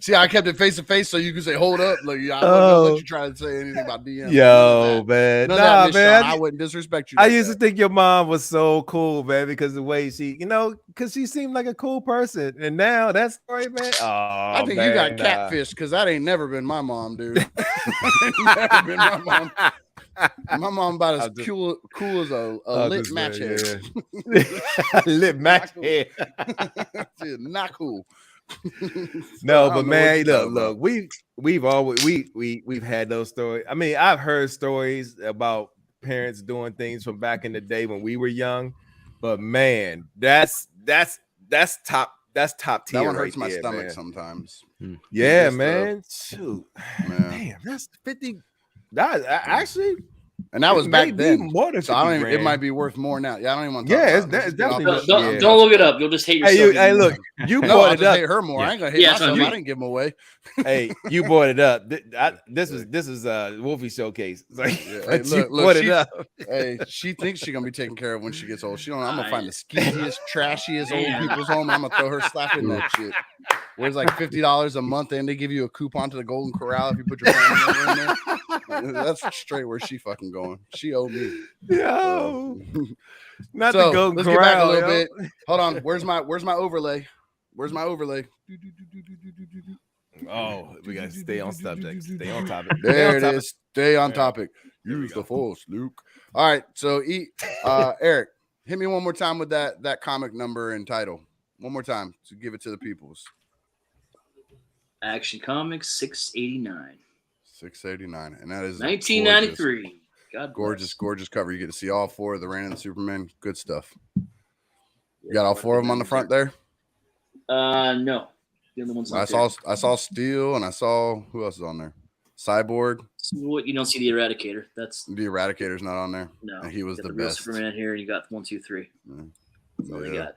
See, I kept it face to face so you can say, "Hold up!" Like, I wouldn't let you try to say anything about DM. Man, man, Sean, I wouldn't disrespect you. I used to think your mom was so cool, man, because the way she, because she seemed like a cool person, and now that story, man. Oh, I think you got catfish because that ain't never been my mom, dude. Never been my mom. My mom about as cool as a lit match head. Lit match head. Not cool. No, but man, look, we've had those stories. I mean, I've heard stories about parents doing things from back in the day when we were young, but man, that's top tier. That one hurts right my there, stomach man. sometimes. Yeah, man. Shoot, man, that's 50. That actually, and that was back then. More than 50 so I don't even, grand. It might be worth more now. Yeah, I don't even want to. It's definitely. Don't look it up. You'll just hate yourself. Hey, look, you no, brought I'll it just up. hate her more. I ain't gonna hate myself. I didn't give them away. Hey, you brought it up. This is Wolfie Showcase. Like, hey, look, hey, she thinks she's gonna be taken care of when she gets old. She don't. I'm gonna find the skeeziest, trashiest old people's home. I'm gonna throw her slap in that shit. Where it's like $50 a month, and they give you a coupon to the Golden Corral if you put your family member in there. That's straight where she fucking going. She owed me. Yo, not the Golden let's Corral. Get back a little bit. Hold on. Where's my overlay? Where's my overlay? Oh, we gotta stay on subject. Stay on topic. There it is. Stay on topic. Use the force, Luke. All right. So, Eric, hit me one more time with that comic number and title. One more time to give it to the peoples. Action Comics 689. 689, and that is 1993. Gorgeous cover. You get to see all four of the Reign of the Superman. Good stuff. You got all four of them on the front there? No. The other one's I saw Steel, and I saw who else is on there? Cyborg. You don't see the Eradicator. That's the Eradicator's not on there. No, and he was the real best. Superman here, and you got 1, 2, 3. That's all you got.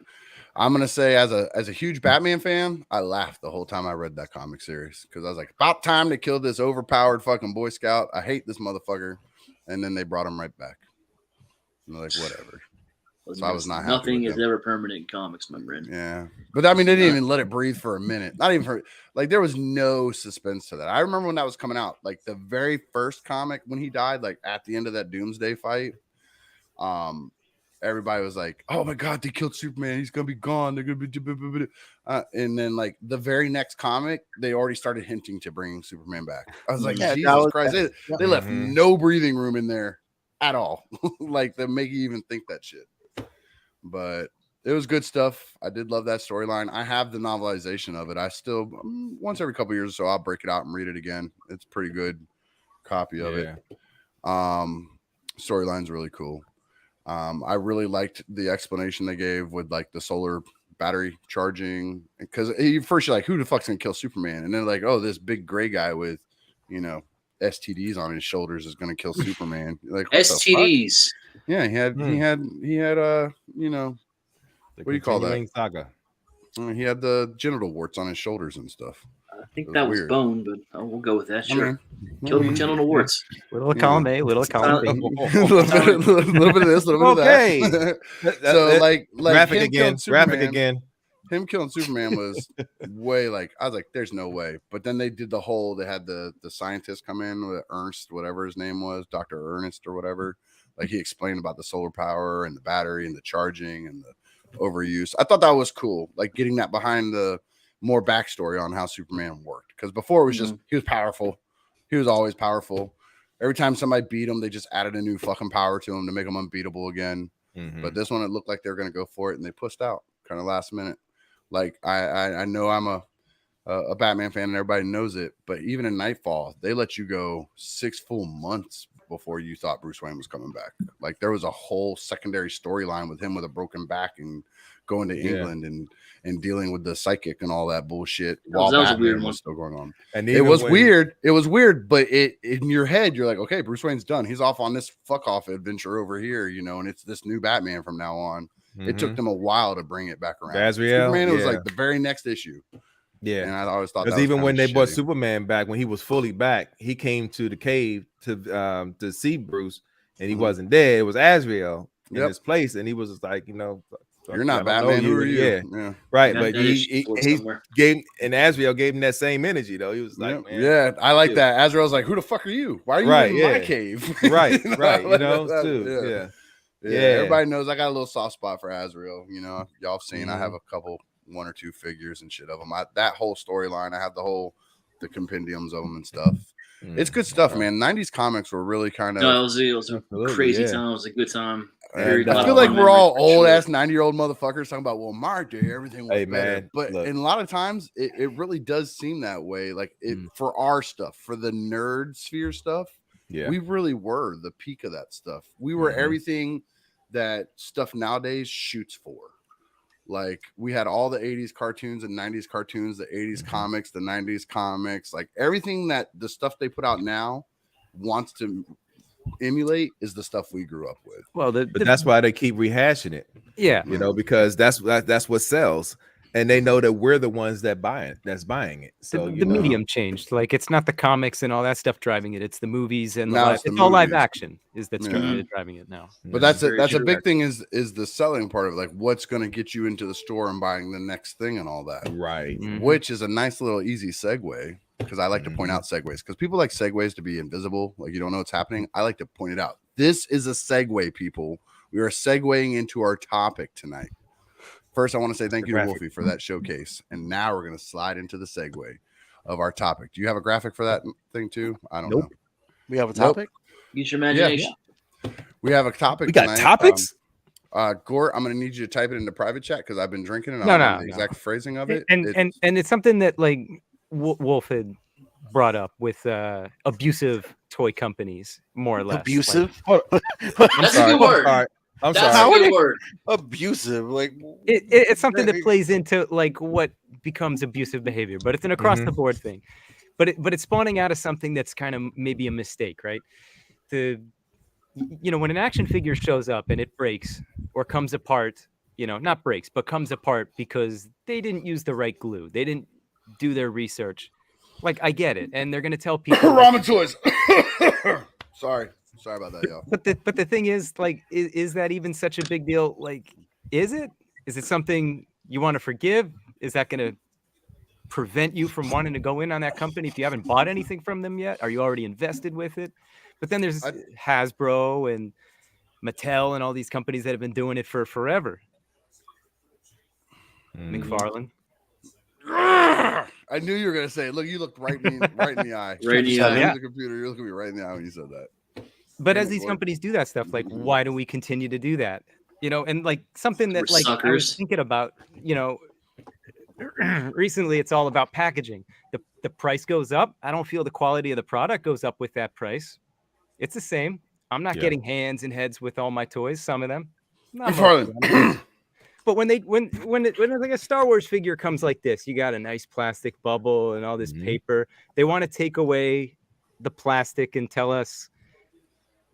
I'm gonna say, as a huge Batman fan, I laughed the whole time I read that comic series because I was like, about time to kill this overpowered fucking Boy Scout. I hate this motherfucker, and then they brought him right back. And they're like, whatever. So I was not happy. Nothing is ever permanent in comics, my friend. Yeah, but I mean, they didn't even let it breathe for a minute. Not even for like there was no suspense to that. I remember when that was coming out, like the very first comic when he died, like at the end of that Doomsday fight. Everybody was like, "Oh my God, they killed Superman. He's gonna be gone. They're gonna be." And then, like the very next comic, they already started hinting to bringing Superman back. I was like, Jesus Christ! They left no breathing room in there at all. Like to make you even think that shit. But it was good stuff. I did love that storyline. I have the novelization of it. I still once every couple years or so I'll break it out and read it again. It's a pretty good copy of it. Storyline's really cool. I really liked the explanation they gave with like the solar battery charging, because first you're like, who the fuck's gonna kill Superman? And then like, oh, this big gray guy with, you know, STDs on his shoulders is gonna kill Superman. You're like, what the fuck? STDs. Yeah, he had you know, The what do you call that? continuing saga. He had the genital warts on his shoulders and stuff. I think It was that was weird. bone, but we'll go with that. I Sure. mean, Kill him with genital warts. Little column A, little column B. a little bit of this, a little bit Okay. of that. So like graphic him again. killing Graphic Superman- again. Him killing Superman was way like, I was like, there's no way. But then they did the whole, they had the scientist come in with Ernst, whatever his name was, Dr. Ernest or whatever. Like he explained about the solar power and the battery and the charging and the overuse. I thought that was cool. Like getting that behind the more backstory on how Superman worked. Because before it was just, he was powerful. He was always powerful. Every time somebody beat him, they just added a new fucking power to him to make him unbeatable again. But this one, it looked like they were going to go for it, and they pushed out kind of last minute. Like I know I'm a Batman fan and everybody knows it, but even in Nightfall, they let you go 6 full months before you thought Bruce Wayne was coming back. Like there was a whole secondary storyline with him with a broken back and going to England and dealing with the psychic and all that bullshit while that was a Batman weird one. was still going on. And It was weird. It was weird, but it in your head, you're like, okay, Bruce Wayne's done. He's off on this fuck off adventure over here, you know, and it's this new Batman from now on. It took them a while to bring it back around. Azrael, Superman, it was like the very next issue. Yeah. And I always thought because even when they brought Superman back, when he was fully back, he came to the cave to see Bruce, and he wasn't there. It was Azrael in his place, and he was just like, you know, you're not Batman. Who are you? Yeah. Right. But he gave, and Azrael gave him that same energy though. He was like, man, yeah, I like that. Azrael's like, who the fuck are you? Why are you in my cave? Right, you know? right. You know, that, too. Yeah. Everybody knows I got a little soft spot for Azrael. You know, y'all have seen I have a couple, 1 or 2 figures and shit of them. That whole storyline, I have the compendiums of them and stuff. It's good stuff, man. 90s comics were really kind of. No, it was a crazy time. It was a good time. And I feel like we're all old ass 90-year-old motherfuckers talking about, well, my day everything was better. Man, but in a lot of times it really does seem that way. Like it for our stuff, for the nerd sphere stuff. Yeah, we really were the peak of that stuff. We were everything that stuff nowadays shoots for. Like we had all the 80s cartoons and 90s cartoons, the 80s comics, the 90s comics, like everything that the stuff they put out now wants to emulate is the stuff we grew up with. Well, but that's why they keep rehashing it. Yeah, you know, because that's what sells, and they know that we're the ones that's buying it. So the medium changed. Like it's not the comics and all that stuff driving it; it's the movies and it's all movies. Live action that's driving it now. But that's a big thing is the selling part of it. Like what's going to get you into the store and buying the next thing and all that, right? Which is a nice little easy segue. Because I like to point out segues, because people like segues to be invisible, like you don't know what's happening. I like to point it out. This is a segue, people. We are segueing into our topic tonight. First, I want to say thank you to Wolfie for that showcase, and now we're going to slide into the segue of our topic. Do you have a graphic for that thing too? I don't know. We have a topic. Use your imagination. Yeah. We have a topic. We got tonight. topics. Gort, I'm going to need you to type it into private chat because I've been drinking and I don't know the exact phrasing of it. And it's something that like Wolf had brought up with abusive toy companies, more or less. Abusive? Like, that's a good word. I'm That's sorry. a good word. Abusive, like it's something that plays into like what becomes abusive behavior, but it's an across the board thing. But it's spawning out of something that's kind of maybe a mistake, right? When an action figure shows up and it breaks or comes apart, not breaks, but comes apart because they didn't use the right glue, they didn't do their research. Like I get it, and they're gonna tell people ramen toys. Sorry about that, y'all. But the thing is, like, is that even such a big deal? Like, is it something you want to forgive? Is that gonna prevent you from wanting to go in on that company if you haven't bought anything from them yet? Are you already invested with it? But then there's Hasbro and Mattel and all these companies that have been doing it for forever. McFarlane. I knew you were gonna say it. Look, you looked right in the eye. Right in the eye. The computer. You're looking at me right in the eye when you said that. But as these companies do that stuff, like, why do we continue to do that? And like something that like I was thinking about, recently, it's all about packaging. The price goes up. I don't feel the quality of the product goes up with that price. It's the same. I'm not Yeah. getting hands and heads with all my toys. Some of them, not most of them. But when like a Star Wars figure comes like this, you got a nice plastic bubble and all this paper. They want to take away the plastic and tell us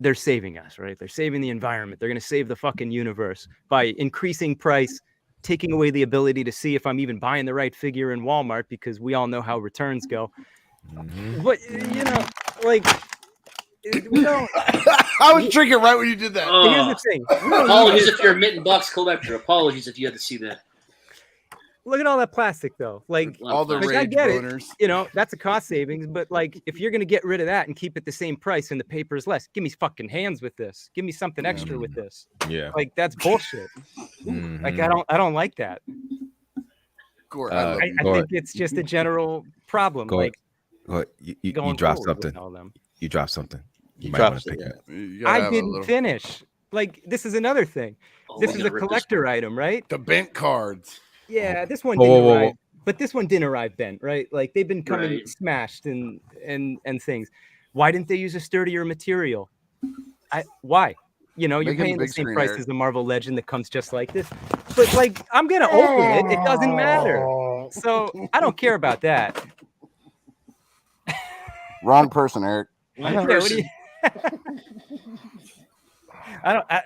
they're saving us, right? They're saving the environment. They're going to save the fucking universe by increasing price, taking away the ability to see if I'm even buying the right figure in Walmart, because we all know how returns go. But, you know, like, we don't. I was drinking right when you did that. Here's the thing. We don't Apologies if you're a Mitten Box collector. Apologies if you had to see that. Look at all that plastic, though. Like, All the like, I rage get it. boners. You know, that's a cost savings. But, like, if you're going to get rid of that and keep it the same price and the paper is less, give me fucking hands with this. Give me something extra with this. Yeah. Like, that's bullshit. Like, I don't like that. Gort, I think it's just a general problem. Gort, like, you going dropped forward with something. all them. You dropped something. You might dropped want to pick it, it. I didn't finish. Like, this is another thing. This we is gotta a rip this collector item, right? The bent cards. Yeah, this one Whoa, didn't whoa, whoa, arrive. But this one didn't arrive bent, right? Like, they've been coming Right. smashed and things. Why didn't they use a sturdier material? Why? You know, you're Make it a paying the big same screen, price Eric. as the Marvel Legend that comes just like this. But, like, I'm gonna open it. It doesn't matter. So I don't care about that. Wrong person, Eric. One Yeah, what person. do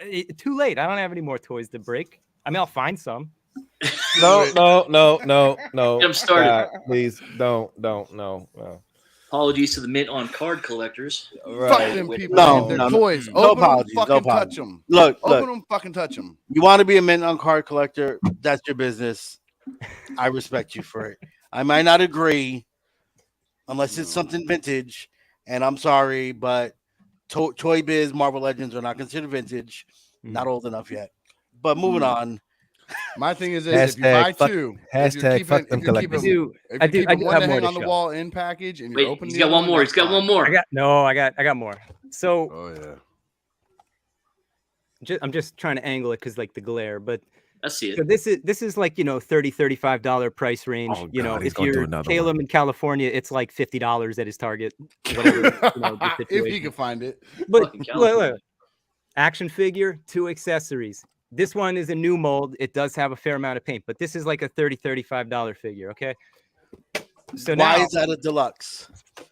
you... too late. I don't have any more toys to break. I mean, I'll find some. No. Get 'em started. God, please don't. No. Apologies to the Mint on card collectors. Fuck them people. No, They're no, toys. no Open apologies, them, no fucking touch apologies. them. Look, Open look. them, fucking touch them. You want to be a mint on card collector? That's your business. I respect you for it. I might not agree unless it's something vintage, and I'm sorry, but Toy Biz Marvel Legends are not considered vintage. Not old enough yet. But moving on. My thing is this: if you Hashtag buy fuck- two, hashtag fuck them if you're keeping, collectors. if I you're do keeping one have to more hang to on the show. wall in package, and you're Wait, opening he's the got other one more. He's got that's one fine. more. I got more. So Oh yeah. I'm just trying to angle it because like the glare, but I see so it. this is like, you know, $30-$35 price range. Oh, you know, God, he's if gonna do you're another Caleb one. in California, it's like $50 at his Target. Whatever, you know, the If situation. he can find it. But Fucking look, California. action figure, 2 accessories. This one is a new mold. It does have a fair amount of paint, but this is like a $30-$35 figure. Okay. So Why now, is that a deluxe?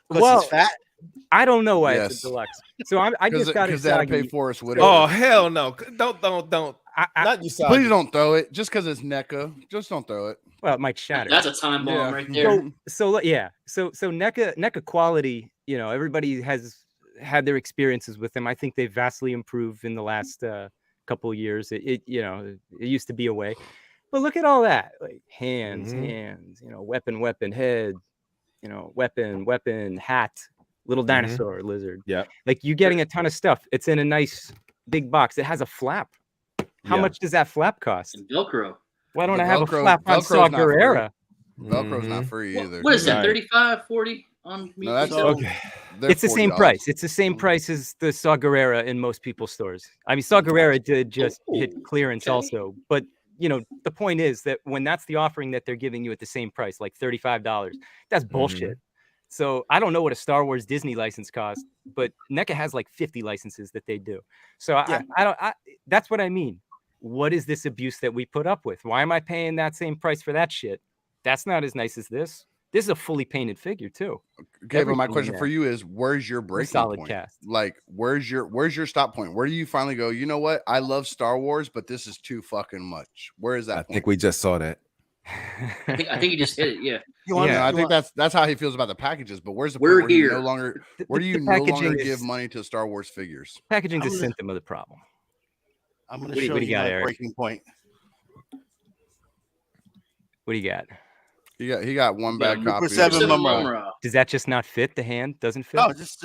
Because well, he's fat? I don't know why Yes. it's a deluxe. So I just got Because they had to pay it. Forrest Whitaker. Oh hell no! Don't. Not you, Please don't throw it. Just because it's NECA. Just don't throw it. Well, it might shatter. That's a time bomb Yeah. right there. So NECA quality, you know, everybody has had their experiences with them. I think they've vastly improved in the last couple of years. It you know, it used to be a way, but look at all that, like hands, you know, weapon, head, you know, weapon, hat, little dinosaur, lizard. Yeah. Like you're getting a ton of stuff. It's in a nice big box. It has a flap. How Yeah. much does that flap cost? And Velcro. Why don't The I have Velcro- a flap on Velcro's Saw not free. Gerrera? Velcro's not free either. What is that? Right. 35, 40 on me? No, that's Okay. They're It's the same $40. price. It's the same price as the Saw Gerrera in most people's stores. I mean, Saw Gerrera did just hit clearance okay. also, but you know, the point is that when that's the offering that they're giving you at the same price, like $35, that's bullshit. So I don't know what a Star Wars Disney license costs, but NECA has like 50 licenses that they do. So Yeah. that's what I mean. What is this abuse that we put up with? Why am I paying that same price for that shit? That's not as nice as this. This is a fully painted figure too. Okay, but my Everything question in for there. you is, where's your breaking Solid point? cast. Like, where's your stop point? Where do you finally go? You know what? I love Star Wars, but this is too fucking much. Where is that I point? think we just saw that. I think he just hit it. Yeah. I think that's how he feels about the packages. But where's the We're point where you here. no longer The- where the- do you the no packaging longer is- give money to Star Wars figures? Packaging's a I'm gonna- symptom of the problem. I'm going What to do you- show what do you you got, my Eric? breaking point. What do you got? He got one Yeah, bad Super copy. of Seven the- Mumra. Does that just not fit? The hand doesn't fit? No, just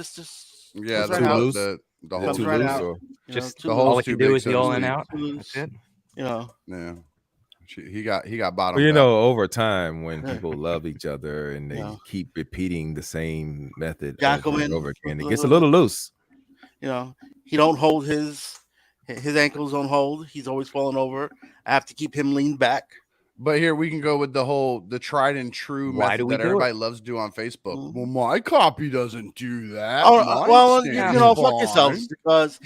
Yeah, comes the, right out. loose. the Is it whole too right loose out. or- You Just know, the too hole's all I too can do big, is so the to all in speak. out. loose. That's it. You know, Yeah. He got bottom. Well, you back. know, over time, when Yeah. people love each other and they Yeah. keep repeating the same method over Jacqueline, and over again, it a gets a little- little loose. you know, he don't hold his ankles don't hold. He's always falling over. I have to keep him leaned back. But here we can go with the tried and true Why do method we that do everybody it? loves to do on Facebook. Mhm. Well, my copy doesn't do that. Oh, Mine well, stands you know, fine. fuck yourselves because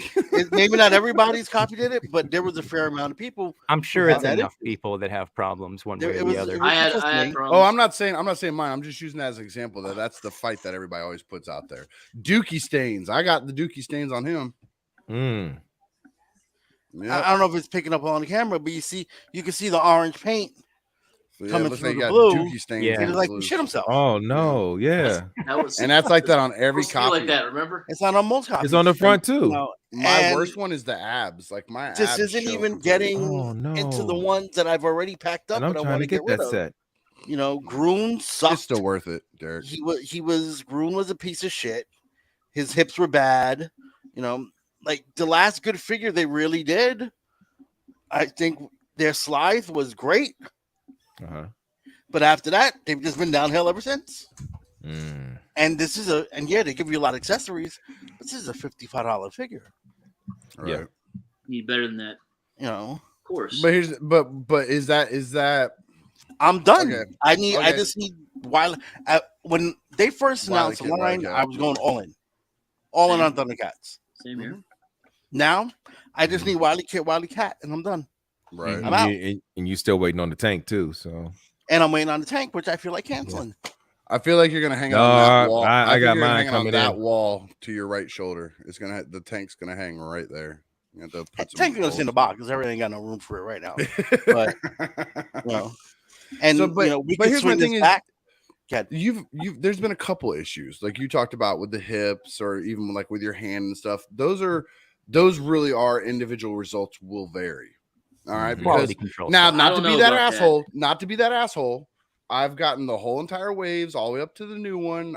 maybe not everybody's copy did it, but there was a fair amount of people I'm who sure had it's that enough issue. people that have problems one way or It the was other. I just had me. Oh, problems. I'm not saying mine. I'm just using that as an example. That's the fight that everybody always puts out there. Dookie stains. I got the Dookie stains on him. Mm. Yeah. I don't know if it's picking up on the camera, but you can see the orange paint So yeah, it coming looks through like you the got blue. Dookie stains. Yeah. He in was the like, blues. shit himself. Oh no, yeah. That was And that's like that on every supposed to be copy. like that. Remember? It's not on most copies. It's on the front You too. know, My and worst one is the abs. Like my this abs isn't show even completely. getting Oh into the no. ones that I've already packed up And I'm and I trying want to to get get rid that of. set. You know, Groon sucked. It's still worth it, Derek. Groon was a piece of shit. His hips were bad. You know, like the last good figure they really did, I think their Slythe was great. Uh-huh. But after that, they've just been downhill ever since. Mm. And they give you a lot of accessories. But this is a $55 figure. Right. Yeah. Need better than that. You know, Of course. But is that I'm done. Okay. I Okay. just need when they first Wily announced the Kid, Wily line, Kid. I was going all in on Thundercats. Same here. Now I just need Wily Cat, and I'm done. right? I'm out. And you still waiting on the tank too. So And I'm waiting on the tank, which I feel like canceling. I feel like you're gonna hang it No, on that wall. I think got you're gonna mine hang it on coming that in. wall to your right shoulder. The tank's gonna hang right there. You have to put some Tank's gonna sit in the box because I really ain't got no room for it right now. But you know, and So, but- you know, we but can here's my swing this thing is- back. God, you've there's been a couple issues like you talked about with the hips or even like with your hand and stuff. Those really are individual results will vary. All right, Mhm. because Quality control. now I not don't to be know that about that. asshole, not to be that asshole. I've gotten the whole entire waves all the way up to the new one.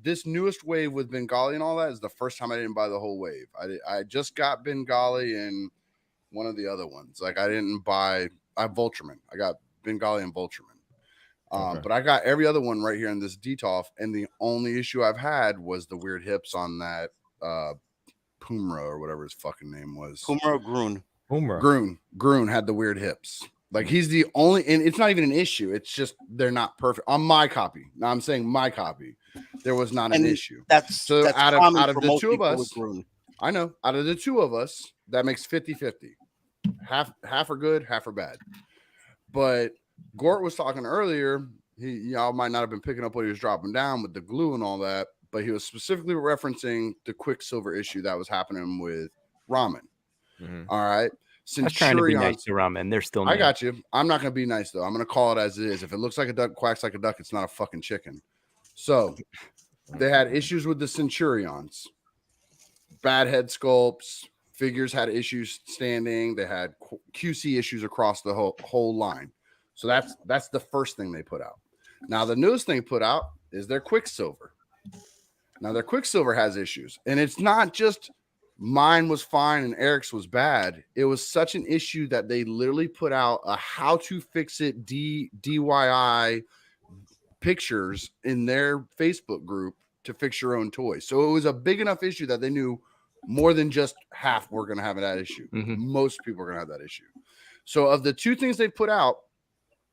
This newest wave with Bengali and all that is the first time I didn't buy the whole wave. I just got Bengali and one of the other ones. Like I didn't buy Voltraman. I got Bengali and Voltraman. Okay. But I got every other one right here in this Detolf, and the only issue I've had was the weird hips on that Pumra or whatever his fucking name was. Puma or Groon. Boomer. Groon had the weird hips. Like he's the only, and it's not even an issue. It's just they're not perfect on my copy. Now I'm saying my copy, there was not an And issue. That's So that's out common of for the most two of people with us, Groon. I know out of the two of us, that makes 50-50. Half are good, half are bad. But Gort was talking earlier. Y'all might not have been picking up what he was dropping down with the glue and all that, but he was specifically referencing the Quicksilver issue that was happening with Ramen. Mhm. All right. I was trying to be nice Centurions. to Ramen. They're still I mad. got you. I'm not going to be nice, though. I'm going to call it as it is. If it looks like a duck, quacks like a duck, it's not a fucking chicken. So they had issues with the Centurions. Bad head sculpts. Figures had issues standing. They had QC issues across the whole line. So that's the first thing they put out. Now, the newest thing put out is their Quicksilver. Now, their Quicksilver has issues. And it's not just mine was fine and Eric's was bad. It was such an issue that they literally put out a how to fix it DIY pictures in their Facebook group to fix your own toys. So it was a big enough issue that they knew more than just half were going to have that issue. Mhm. Most people are going to have that issue. So of the two things they put out,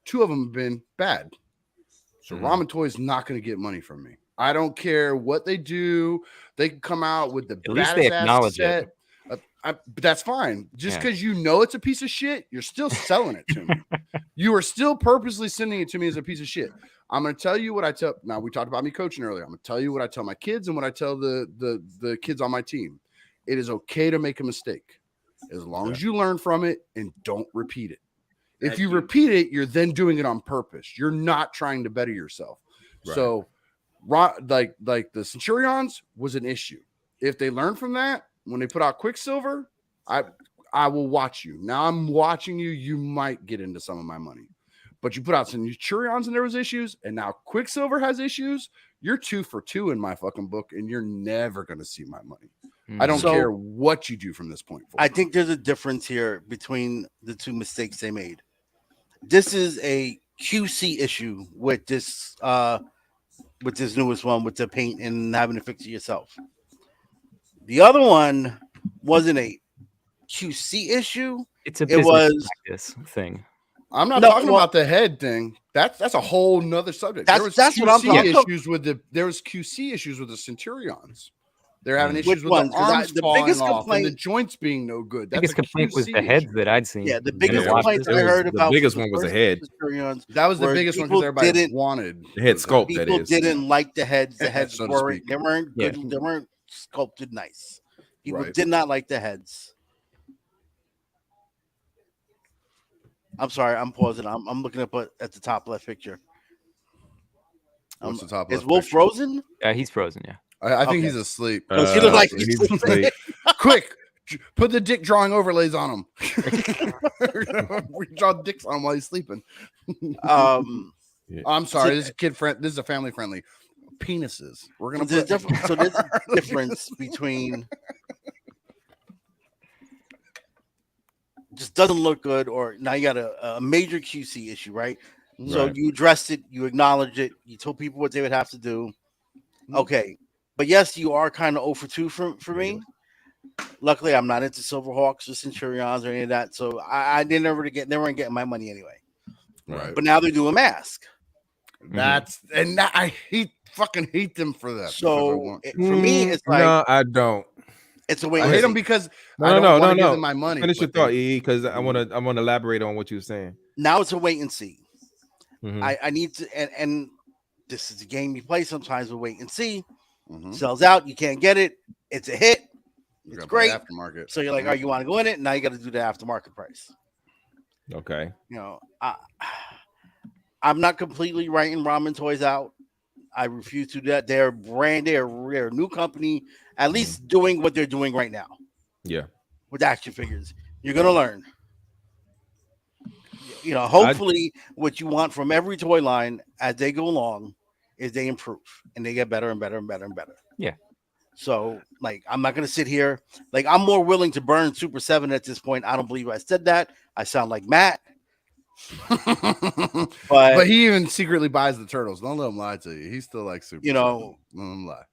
two of them have been bad. So Ramen Toy is not going to get money from me. I don't care what they do. They can come out with the At least they baddest acknowledge set. it. But that's fine. Just Yeah. because you know it's a piece of shit, you're still selling it to me. You are still purposely sending it to me as a piece of shit. I'm going to tell you what I tell. Now, we talked about me coaching earlier. I'm going to tell you what I tell my kids and what I tell the kids on my team. It is okay to make a mistake as long as you learn from it and don't repeat it. If That's you huge. repeat it, you're then doing it on purpose. You're not trying to better yourself. Right. So, like the Centurions was an issue. If they learn from that, when they put out Quicksilver, I will watch you. Now I'm watching you. You might get into some of my money. But you put out some Centurions and there was issues, and now Quicksilver has issues. You're 2 for 2 in my fucking book, and you're never going to see my money. I don't So- care what you do from this point forward. I think there's a difference here between the two mistakes they made. This is a QC issue with this newest one with the paint and having to fix it yourself. The other one wasn't a QC issue. It's a It business was- practice thing. I'm not No, talking well- about the head thing. That's a whole nother subject. That's what I'm talking about. There was QC issues with the Centurions. They're having Mm. issues Which with ones? the 'Cause arms the falling biggest off and the complaint- joints being no good. That's Biggest a complaint was QC the heads issue. that I'd seen. Yeah, the in biggest Yeah, complaints it I was- heard the about biggest the one was the first head. Centurions That was the were biggest one people because everybody didn't- wanted The head those sculpt, heads. that people is. didn't like the heads. The heads So to weren't. speak. They weren't Yeah. good. They weren't sculpted nice. People Right. did not like the heads. I'm sorry. I'm pausing. I'm looking up at the top left picture. What's the top Is left Wolf picture? frozen? He's frozen. Yeah. I think Okay. he's asleep. Because he looked like he's he's sleeping. asleep. Quick, put the dick drawing overlays on him. We draw dicks on him while he's sleeping. I'm sorry. This is This is a family friendly. Penises. We're gonna There's put. so there's a difference between just doesn't look good, or now you got a major QC issue, right? So Right. you addressed it, you acknowledged it, you told people what they would have to do. Mhm. Okay, but yes, you are kind of 0 for 2 for me. Luckily, I'm not into Silverhawks or Centurions or any of that, so I didn't ever get. They weren't getting my money anyway. Right. But now they're doing Mask. I fucking hate them for that. So for me, it's like no, I don't. it's a way. I hate them because I No, don't no, want to give no. them my money. Finish your but thought, they- E, because I want to elaborate on what you were saying. Now it's a wait and see. Mhm. I need to, and this is a game you play sometimes with wait and see. Mhm. Sells out, you can't get it. It's a hit. You It's gotta play great. Aftermarket. So you're like, oh, you want to go in it? Now you got to do the aftermarket price. Okay. You know, I'm not completely writing Ramen Toys out. I refuse to do that. They're a new company, at least doing what they're doing right now Yeah. with action figures. You're gonna learn. You know, hopefully, what you want from every toy line as they go along is they improve and they get better and better and better and better. Yeah. So, like, I'm not gonna sit here. Like, I'm more willing to burn Super 7 at this point. I don't believe I said that. I sound like Matt. But he even secretly buys the turtles. Don't let him lie to you. He still likes Super. You know, 7. Don't let him lie.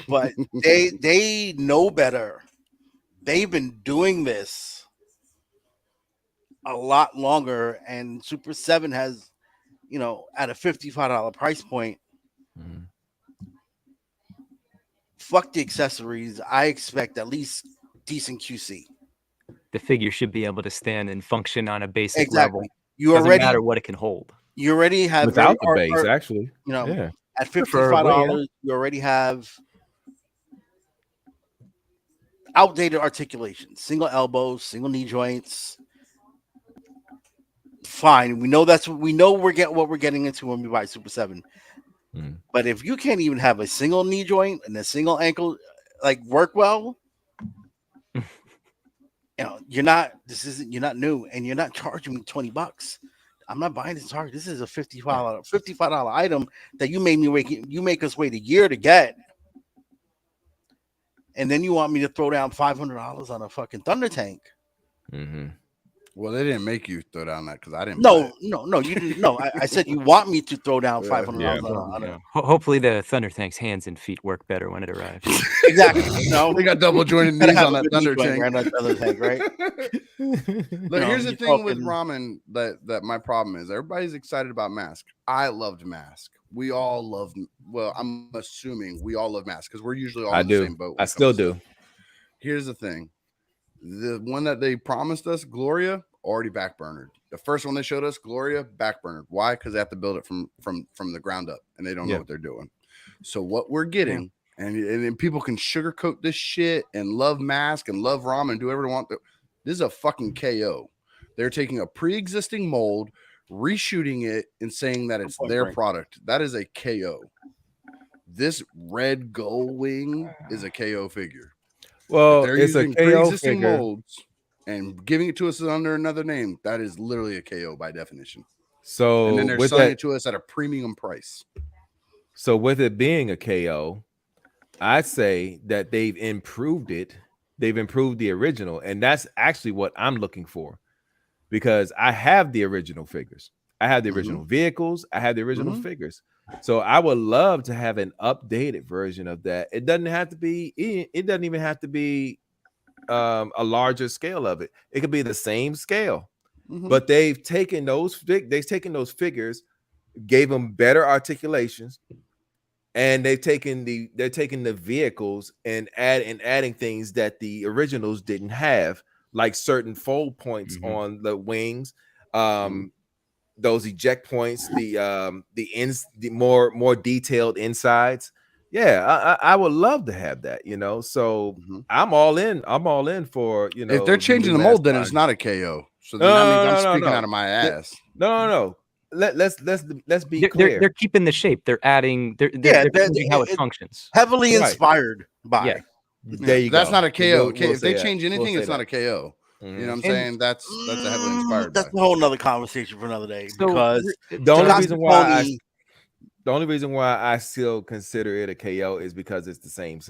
but they know better. They've been doing this a lot longer, and Super 7 has, you know, at a $55 price point. Mhm. Fuck the accessories. I expect at least decent QC. The figure should be able to stand and function on a basic Exactly. level. You Doesn't already matter what it can hold. have Without the very- base, actually. you know, Yeah. at Preferably, $55, you already have outdated articulation, single elbows, single knee joints. Fine, we know that's what we know. What we're getting into when we buy Super 7. Mm. But if you can't even have a single knee joint and a single ankle like work well, you know, you're not new, and you're not charging me $20. I'm not buying this Target. This is a $55 item that you make us wait a year to get. And then you want me to throw down $500 on a fucking Thunder Tank. Mm-hmm. Well, they didn't make you throw down that because I didn't. No, you didn't. No, I said you want me to throw down $500 Yeah. on a Hopefully the Thunder Tank's hands and feet work better when it arrives. exactly. No, They got double jointed gotta knees have on a that good knee Thunder joint Tank. around that Thunder Tank, right? Look, know, here's the you're thing with talking- ramen that my problem is everybody's excited about Mask. I loved Mask. We all love. Well, I'm assuming we all love Mask because we're usually all I in the do. same boat. when I it comes still to do. stuff. Here's the thing: the one that they promised us, Gloria, already backburnered. The first one they showed us, Gloria, backburnered. Why? Because they have to build it from the ground up, and they don't know Yeah. what they're doing. So what we're getting, and people can sugarcoat this shit and love Mask and love ramen and do whatever they want. This is a fucking KO. They're taking a pre-existing mold, reshooting it, and saying that it's Point their blank. product. That is a KO. This red gull wing is a KO figure. Well, They're it's a using KO pre-existing figure. molds and giving it to us under another name. That is literally a KO by definition. So And then they're with selling that, it to us at a premium price. so with it being a KO, I'd say that they've improved it. They've improved the original, and that's actually what I'm looking for, because I have the original figures. I have the original vehicles. I have the original figures. So I would love to have an updated version of that. It doesn't have to be. It doesn't even have to be a larger scale of it. It could be the same scale, but they've taken those figures, gave them better articulations, and they're taking the vehicles and adding things that the originals didn't have, like certain fold points on the wings, those eject points, the more detailed insides. Yeah, I would love to have that, so I'm all in for, If they're the new changing the mask mold, then line. it's not a KO. So then that means I'm speaking out of my ass. No. Let's be They're clear. they're keeping the shape. They're adding. They're changing how it functions. Heavily Right. inspired by. Yeah. There you That's go. not a KO. We'll If they say change that. anything, We'll it's say not a KO. You know what I'm And- saying? That's a heavily inspired That's by. a whole nother conversation for another day. So, Because The only reason why I still consider it a KO is because it's the same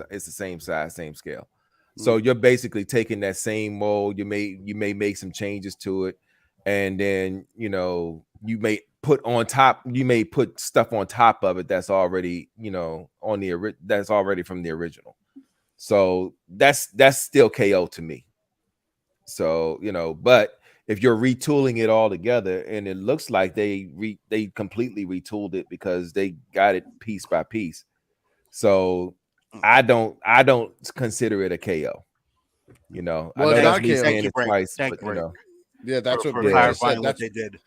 size, same scale. So you're basically taking that same mold. You may make some changes to it, and then you may put stuff on top of it that's already that's already from the original. So that's still KO to me. So but if you're retooling it all together, and it looks like they completely retooled it because they got it piece by piece. So I don't consider it a KO. I Well, know it's that's not me a KO. saying it Frank. twice, Thank but you, Frank. Yeah, that's for what Brick just clarifying said. what they did.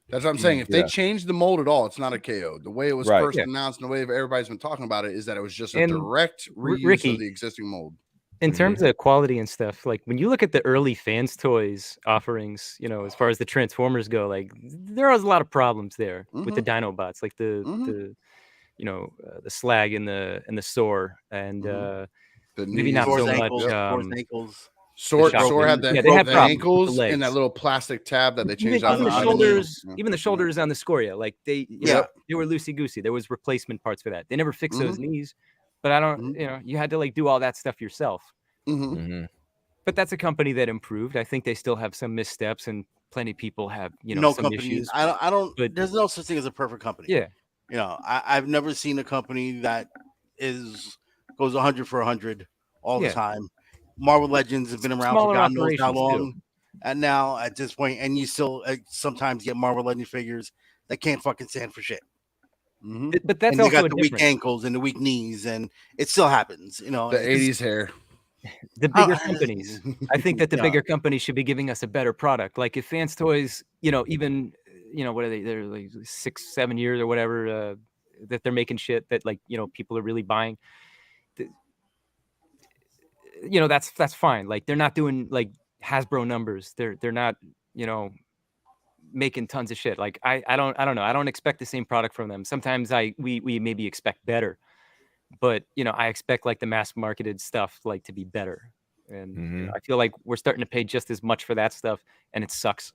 That's what I'm saying. If they Yeah. change the mold at all, it's not a KO. The way it was Right. first Yeah. announced and the way everybody's been talking about it is that it was just a And direct reuse Ricky, of the existing mold. in terms of quality and stuff, like when you look at the early Fans Toys offerings, as far as the Transformers go, like there was a lot of problems there with the Dinobots, like the slag in the Soar, and The maybe knees not and Thor's so stuff. ankles, much. Yep. Thor's ankles. Sword shock- had the, yeah, they had the problems with the ankles and legs. that little plastic tab that they changed Even out the from underneath. shoulders, Yeah. even the shoulders on the Scoria, like they were loosey goosey. There was replacement parts for that. They never fixed those knees, but I don't, you had to like do all that stuff yourself. But that's a company that improved. I think they still have some missteps, and plenty of people have No some company. issues. I don't. but- There's no such thing as a perfect company. Yeah, I've never seen a company that goes 100 for 100 all the Yeah. time. Marvel Legends has been around Smaller for God knows how operations, too. long, and now at this point, and you still sometimes get Marvel Legends figures that can't fucking stand for shit. but that's And they also got a the weak difference. ankles and the weak knees, and it still happens. The it's- 80s hair. The bigger companies. I think that the Yeah. bigger companies should be giving us a better product. Like if Fans Toys, even what are they? They're like 6-7 years or whatever that they're making shit that like people are really buying. That's fine. Like they're not doing like Hasbro numbers. They're not making tons of shit. Like I don't know. I don't expect the same product from them. Sometimes we maybe expect better, but I expect like the mass marketed stuff like to be better. And I feel like we're starting to pay just as much for that stuff, and it sucks.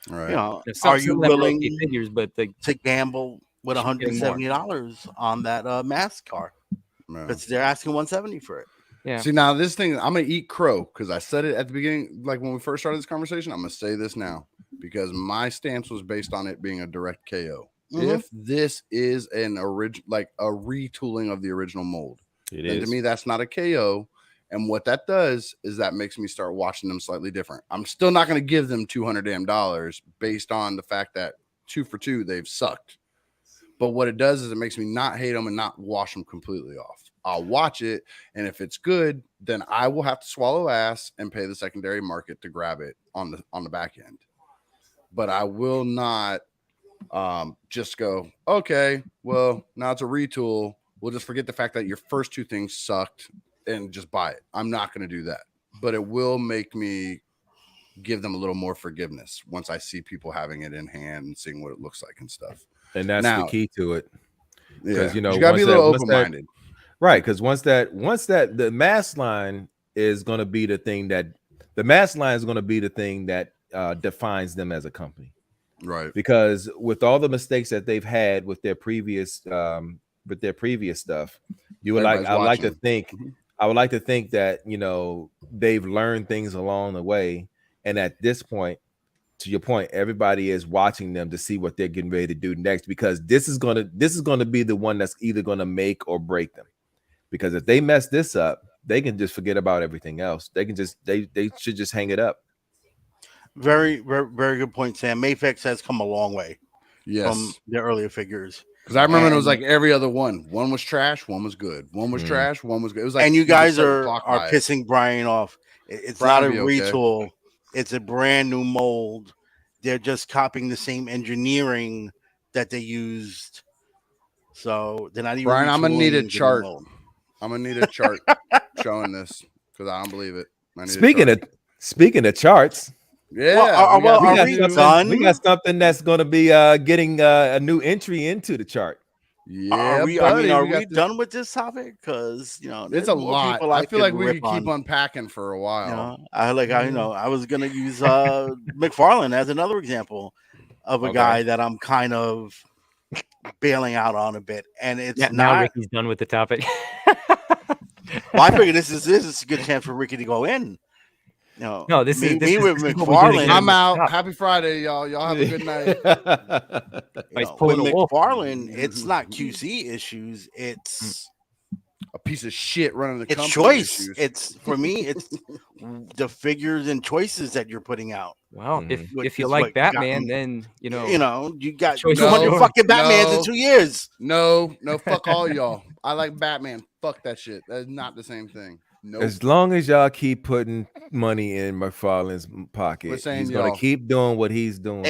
Right. Are you Some of them are willing okay figures, but to gamble with Should be more. $170 on that mask car? Right. Because they're asking 170 for it. Yeah. See, now this thing, I'm going to eat crow because I said it at the beginning, like when we first started this conversation. I'm going to say this now because my stance was based on it being a direct KO. If this is an like a retooling of the original mold, then to me, that's not a KO. And what that does is that makes me start watching them slightly different. I'm still not going to give them $200 damn based on the fact that 2 for 2, they've sucked. But what it does is it makes me not hate them and not wash them completely off. I'll watch it, and if it's good, then I will have to swallow ass and pay the secondary market to grab it on the back end. But I will not just go, okay, well, now it's a retool. We'll just forget the fact that your first 2 things sucked and just buy it. I'm not going to do that. But it will make me give them a little more forgiveness once I see people having it in hand and seeing what it looks like and stuff. And that's the key to it. Because you gotta be a little open-minded. Right, because once that the mask line is going to be the thing that defines them as a company, right? Because with all the mistakes that they've had with their previous stuff, I would like to think that they've learned things along the way, and at this point, to your point, everybody is watching them to see what they're getting ready to do next, because this is gonna be the one that's either gonna make or break them. Because if they mess this up, they can just forget about everything else. They should just hang it up. Very, very, very good point, Sam. Mafex has come a long way from Yes. the earlier figures. Because I remember it was And- like every other one. One was trash, one was good. One was trash, one was good. It was like and you could guys set the are clock by it. pissing Brian off. It's Brian not a be okay. retool. It's a brand new mold. They're just copying the same engineering that they used. So they're not even. Brian, I'm gonna need a retooling the new chart. mold. I'm gonna need a chart showing this because I don't believe it. I need a Speaking of charts, yeah, Well, we got are these we new- done? we got something that's going to be getting a new entry into the chart. Yeah, are we? buddy, I mean, are got we this- done with this topic? Because It's there's a more lot. people I feel like we rip could keep on. unpacking for a while. I was gonna use McFarlane as another example of a guy that I'm kind of bailing out on a bit, and it's Yeah, not. now Ricky's done with the topic. Well, I figure this is a good chance for Ricky to go in. No, this is me this with is what we do to McFarlane. get I'm him to out. stop. Happy Friday, y'all. Y'all have a good night. He's With pulling a wolf. McFarlane, it's not QC issues. It's A piece of shit running the company. choice. issues. It's for me. It's the figures and choices that you're putting out. Well, Which if you is like what got Batman, me. then you You got choice 200 is fucking yours. Batmans No. in 2 years. No, fuck all y'all. I like Batman. Fuck that shit. That is not the same thing. No. Nope. As long as y'all keep putting money in McFarlane's pocket, saying he's going y'all. to keep doing what he's doing.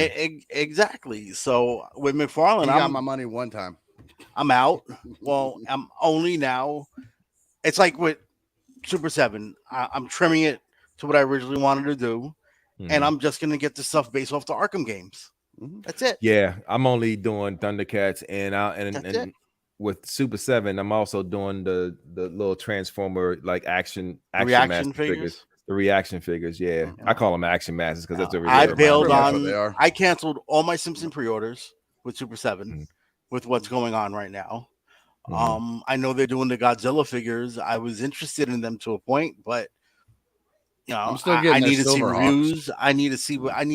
Exactly. So with McFarlane, He got my money one time. I'm out. Well, I'm only now. It's like with Super 7. I'm trimming it to what I originally wanted to do, and I'm just gonna get the stuff based off the Arkham games. That's it. Yeah, I'm only doing Thundercats, and That's it. with Super 7, I'm also doing the little Transformer like action Reaction master figures? the reaction figures. Yeah, I call them action masters because that's what I they bailed Pretty much what on. they are. I canceled all my Simpson pre-orders with Super 7 Mhm. with what's going on right now. Mhm. I know they're doing the Godzilla figures. I was interested in them to a point, but I'm still I getting their need to see Silverhawks. reviews. I need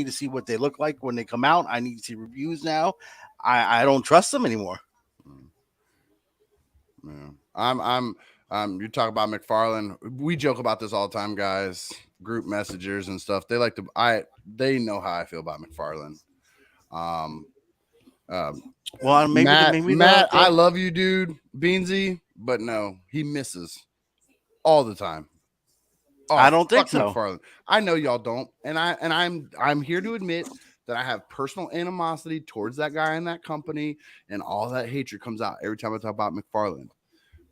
to see what they look like when they come out. I need to see reviews now. I don't trust them anymore. Yeah. You talk about McFarlane. We joke about this all the time, guys. Group messengers and stuff. They like to. They know how I feel about McFarlane. Well, maybe Matt, I love you, dude, Beansy, but no, he misses all the time. Oh, I don't think fuck so. McFarlane. I know y'all don't, and I'm here to admit that I have personal animosity towards that guy and that company, and all that hatred comes out every time I talk about McFarlane.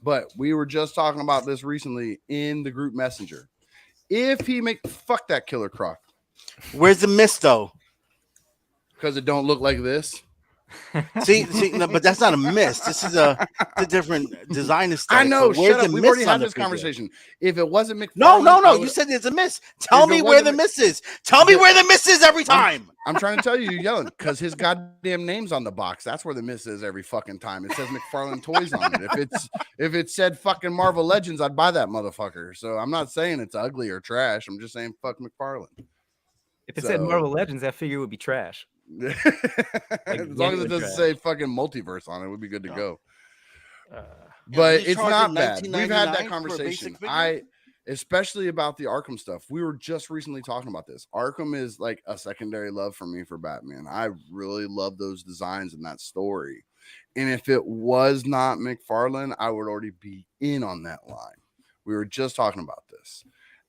But we were just talking about this recently in the group messenger. If he fuck that Killer Croc, Where's the mist though? because it don't look like this. See, no, but that's not a mist. This is a different design aesthetic. I know. But where's Shut up. the We've mist already on had the this figure? conversation. If it wasn't McFarlane, No. You said there's a miss. Tell me where the miss is. Tell me where the miss is every time. I'm trying to tell you, you're yelling because his goddamn name's on the box. That's where the miss is every fucking time. It says McFarlane Toys on it. If it said fucking Marvel Legends, I'd buy that motherfucker. So I'm not saying it's ugly or trash. I'm just saying fuck McFarlane. If it said Marvel Legends, that figure would be trash. As long as it doesn't say fucking multiverse on it, we'd be good to go. Yeah, But he's it's not charging bad. We've had $19.99 that for a conversation. basic figure? Especially about the Arkham stuff. We were just recently talking about this. Arkham is like a secondary love for me for Batman. I really love those designs and that story. And if it was not McFarlane, I would already be in on that line. We were just talking about this.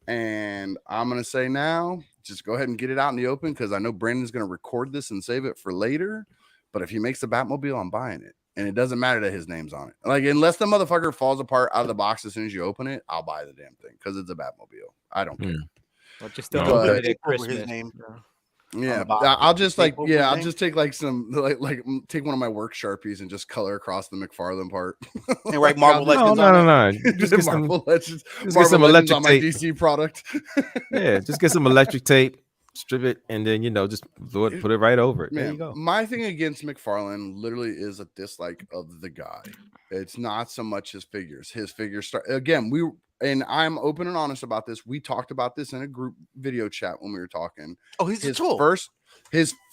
And I'm going to say now, just go ahead and get it out in the open because I know Brandon's going to record this and save it for later. But if he makes the Batmobile, I'm buying it. And it doesn't matter that his name's on it. Like, unless the motherfucker falls apart out of the box as soon as you open it, I'll buy the damn thing because it's a Batmobile. I don't care. Well, just don't But- open it at Over Christmas. his name. Yeah, box. I'll just Take like, over yeah, his I'll name? just take like some, like take one of my work Sharpies and just color across the McFarlane part. And write Marvel Legends No. on it. Just get some, Marvel Legends, get Marvel some Legends electric on my tape. DC product. Yeah, just get some electric tape, strip it, and then just put it right over it. There Man, you go. my thing against McFarlane literally is a dislike of the guy. It's not so much his figures. His figures start again. And I'm open and honest about this. We talked about this in a group video chat when we were talking. Oh, he's a His tool.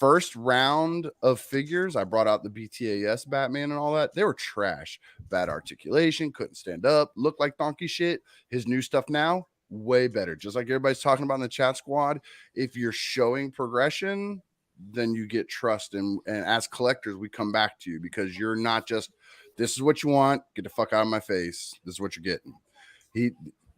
first round of figures, I brought out the BTAS Batman and all that. They were trash. Bad articulation, couldn't stand up, looked like donkey shit. His new stuff now, way better. Just like everybody's talking about in the chat squad, if you're showing progression, then you get trust. And as collectors, we come back to you because you're not just, this is what you want, get the fuck out of my face. This is what you're getting.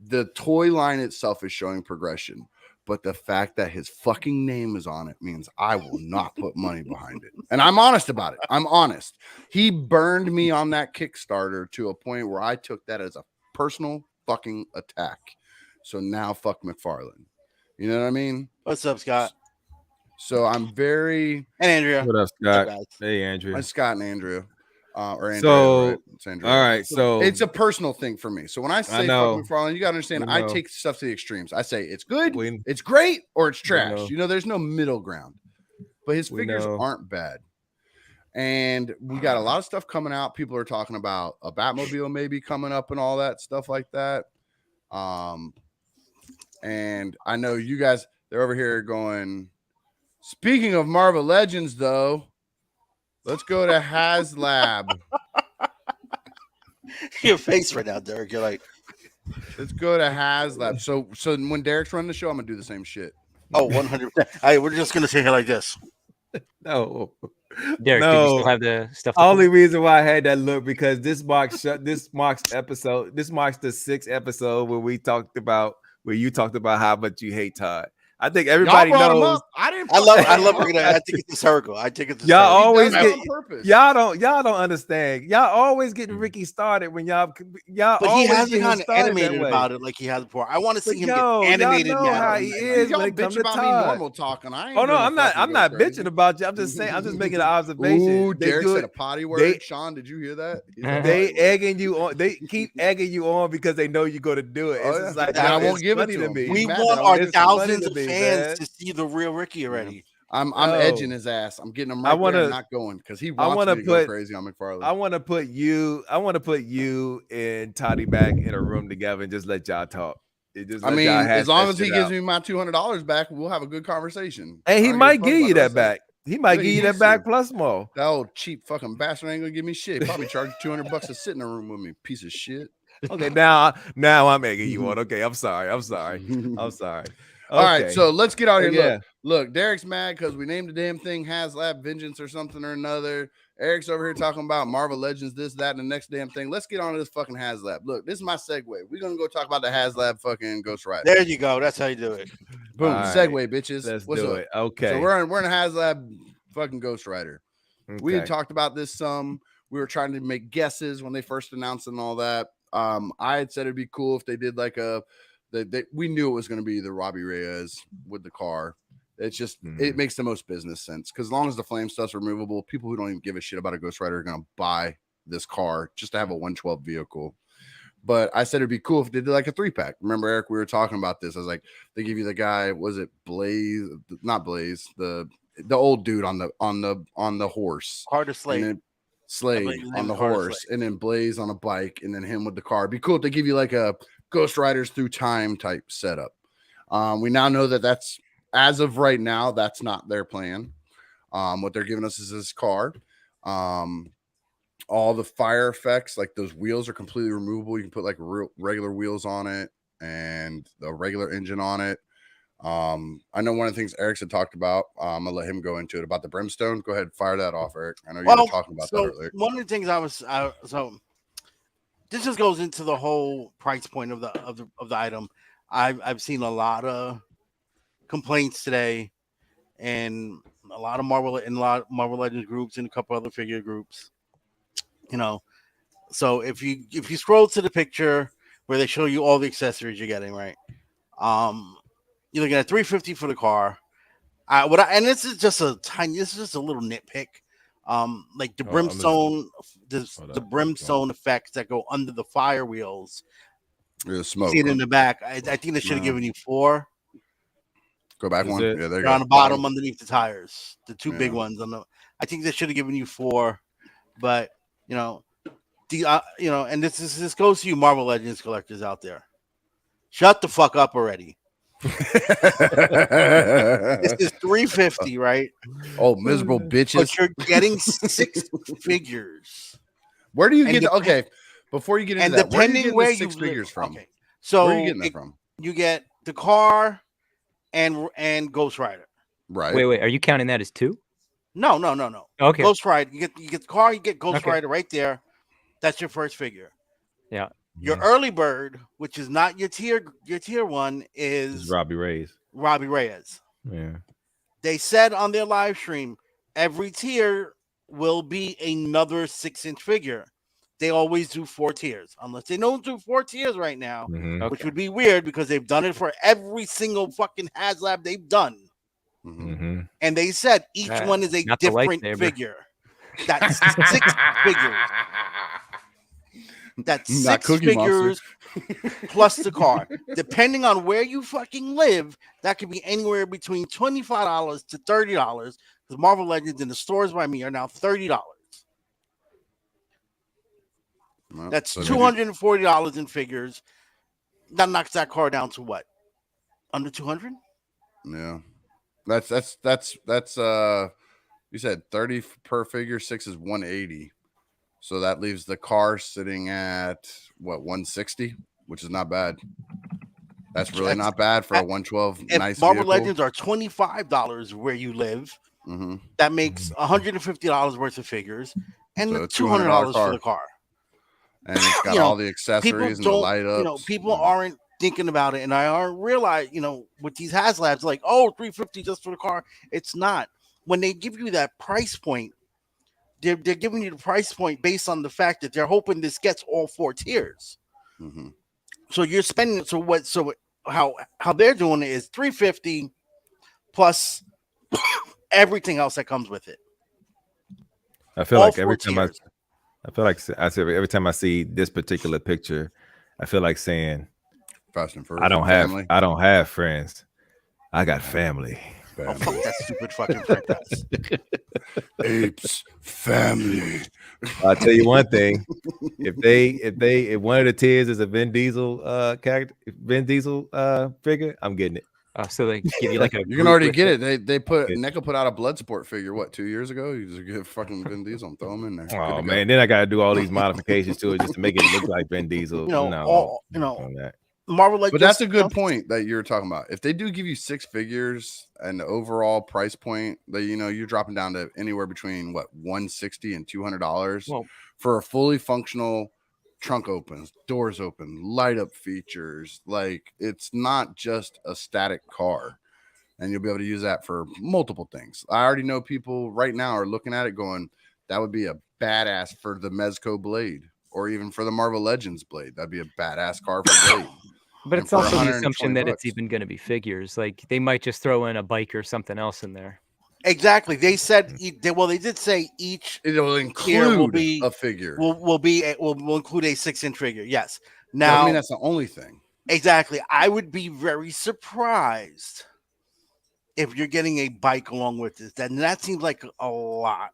The toy line itself is showing progression, but the fact that his fucking name is on it means I will not put money behind it. And I'm honest about it. I'm honest. He burned me on that Kickstarter to a point where I took that as a personal fucking attack. So now fuck McFarlane. You know what I mean? What's up, Scott? So I'm very... And Andrea. What up, Scott? Hey, Andrea. I'm Scott and Andrew. Or Andrea, so, right? It's Andrea. All right, so it's a personal thing for me. So when I say fuck McFarlane, you gotta understand, I take stuff to the extremes. I say it's good, it's great, or it's trash. You know, there's no middle ground. But his figures aren't bad. And we got a lot of stuff coming out. People are talking about a Batmobile maybe coming up and all that stuff like that. And I know you guys, they're over here going, speaking of Marvel Legends, though, let's go to Haslab. Your face right now, Derek. You're like, let's go to Haslab. So when Derek's running the show, I'm gonna do the same shit. Oh, 100%. We're just gonna sit here like this. No, Derek, did you still have the stuff? Only reason why I had that look because this marks the 6th episode where you talked about how much you hate Todd. I think everybody knows. I love bringing that. I think it's hysterical. I think it's y'all always get y'all don't understand. Y'all always getting Ricky started when y'all. But he hasn't gotten animated about it like he has before. I want to see him get animated. Y'all know how he is when it comes to Todd. Normal talking. I'm not bitching about you. I'm just saying. I'm just making an observation. Ooh, Derek said a potty word. Sean, did you hear that? They egging you on. They keep egging you on because they know you're going to do it. It's like I won't give it to me. We want our thousands of fans to see the real Ricky already. I'm edging his ass. I'm getting him right there and not going because he wants me to go crazy on McFarlane. I want to put you and Toddy back in a room together and just let y'all talk. As long as he gives me my $200 back, we'll have a good conversation. And he might give you that back. He might give you that back plus more. That old cheap fucking bastard ain't gonna give me shit. Probably charge $200 to sit in a room with me, piece of shit. Okay, now I'm egging you on. Okay, I'm sorry. All right, so let's get out here. Look, Derek's mad because we named the damn thing Haslab Vengeance or something or another. Eric's over here talking about Marvel Legends, this, that, and the next damn thing. Let's get on to this fucking Haslab. Look, this is my segue. We're gonna go talk about the Haslab fucking Ghost Rider. There you go. That's how you do it. Boom, segue, bitches. Let's do it. Okay. So we're in Haslab fucking Ghost Rider. Okay. We had talked about this some. We were trying to make guesses when they first announced and all that. I had said it'd be cool if they did like we knew it was going to be the Robbie Reyes with the car. It's just it makes the most business sense because as long as the flame stuff's removable, people who don't even give a shit about a Ghost Rider are going to buy this car just to have a 112 vehicle. But I said it'd be cool if they did like a 3-pack. Remember, Eric, we were talking about this. I was like, they give you the guy, was it Blaze? Not Blaze, the old dude on the horse. Hard to Slade. Slade on the horse, and then Blaze on a bike, and then him with the car. It'd be cool if they give you like a Ghost Riders Through Time type setup. We now know that's as of right now, that's not their plan. What they're giving us is this car. All the fire effects, like those wheels, are completely removable. You can put like regular wheels on it and a regular engine on it. I know one of the things Eric's had talked about. I'm gonna let him go into it about the brimstone. Go ahead, fire that off, Eric. I know you were talking about that earlier. One of the things this just goes into the whole price point of the item. I've seen a lot of complaints today, and a lot of Marvel Legends groups and a couple other figure groups. So if you scroll to the picture where they show you all the accessories you're getting, right? You're looking at $350 for the car. And this is just a little nitpick. Like the brimstone, the brimstone effects that go under the fire wheels. Smoke. See it in the back. I think they should have given you 4. Go back one. Yeah, there you go. On the bottom underneath the tires, the 2 big ones. I think they should have given you 4, but and this goes to you Marvel Legends collectors out there. Shut the fuck up already. This is $350, right? Oh, miserable bitches! But you're getting 6 figures. Where do you get? Okay, before you get into that, where are you getting the 6 figures from? Okay, so where are you getting that from? you get the car and Ghost Rider. Right. Wait. Are you counting that as 2? No. Okay. Ghost Rider. You get the car. You get Ghost Okay. Rider right there. That's your first figure. Yeah. Your early bird, which is not your tier one, It's is Robbie Reyes. Robbie Reyes. Yeah. They said on their live stream, every tier will be another 6-inch figure. They always do 4 tiers, unless they don't do 4 tiers right now, Mhm. which Okay. would be weird because they've done it for every single fucking Haslab they've done. Mhm. Mhm. And they said each one is a Not the different lightsaber. figure. That's 6 figures. That's Not 6 Cookie Monster. figures plus the car. Depending on where you fucking live, that could be anywhere between $25 to $30. Because Marvel Legends in the stores by me are now $30. Well, That's so if you- $240 in figures. That knocks that car down to what? Under 200? Yeah. That's you said 30 per figure, 6 is 180. So that leaves the car sitting at what, 160, which is not bad. That's really not bad for a 112 If nice Marvel vehicle. Legends are $25 where you live, Mm-hmm. that makes $150 worth of figures and So the a $200 $200 car. for the car. And it's got You know, all the People accessories and the don't, light ups. people aren't thinking about it, and I aren't realize, with these Haslabs, like, oh, $350 just for the car. It's not. When they give you that price point, they're giving you the price point based on the fact that they're hoping this gets all 4 tiers. Mm-hmm. So you're spending. So how they're doing it is $350 plus everything else that comes with it. I feel All like 4 every time tiers. I feel like I said every time I see this particular picture, I feel like saying, Fast and Furious. I don't have friends. I got family. Oh, fuck that stupid fucking Frank Press. Apes family. I'll tell you one thing: if one of the tiers is a Vin Diesel character, Vin Diesel figure, I'm getting it. So they give you like a. You can already get it. it. They put It- NECA put out a Bloodsport figure 2 years ago. You just get fucking Vin Diesel and throw him in there. Good Oh to go. man, then I got to do all these modifications to it just to make it look like Vin Diesel. Marvel Legends. But that's a good point that you're talking about. If they do give you 6 figures and the overall price point that you're dropping down to anywhere between what, $160 and $200 for a fully functional trunk opens, doors open, light up features. Like, it's not just a static car, and you'll be able to use that for multiple things. I already know people right now are looking at it going, that would be a badass for the Mezco blade, or even for the Marvel Legends blade. That'd be a badass car for blade. But And it's for also the assumption that $120. it's even going to be figures. Like they might just throw in a bike or something else in there. Exactly. They said they did say each It'll tier include will be a figure. will include a 6-inch figure. Yes. Now, Now, I mean, that's the only thing. exactly. I would be very surprised if you're getting a bike along with this. Then that seems like a lot.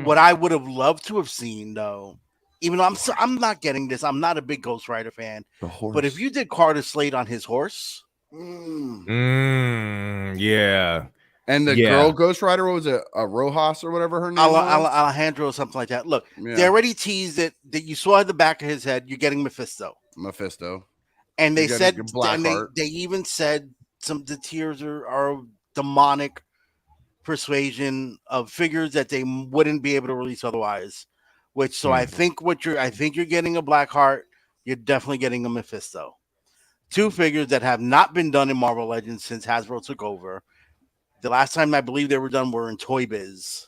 What I would have loved to have seen, though, even though I'm not getting this. I'm not a big Ghost Rider fan. The horse. But if you did Carter Slade on his horse, Yeah. And the girl Ghost Rider, what was it? A Rojas or whatever her name was? Alejandro or something like that. Look, they already teased it that you saw at the back of his head. You're getting Mephisto. And they said, and they even said the tiers are demonic persuasion of figures that they wouldn't be able to release otherwise. I think you're getting a Blackheart. You're definitely getting a Mephisto. 2 figures that have not been done in Marvel Legends since Hasbro took over. The last time I believe they were done were in Toy Biz.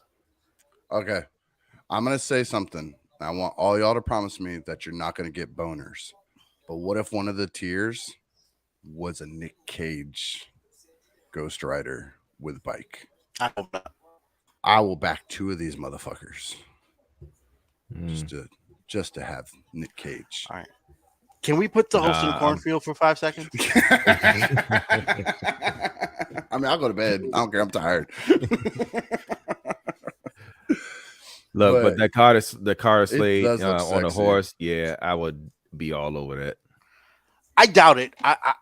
Okay. I'm going to say something. I want all y'all to promise me that you're not going to get boners. But what if one of the tiers was a Nick Cage Ghost Rider with bike? I will back 2 of these motherfuckers. Just to have Nick Cage. All right. Can we put the host in the cornfield for 5 seconds? I mean, I'll go to bed. I don't care. I'm tired. Look, but the Carter Slade on a horse, I would be all over that. I doubt it.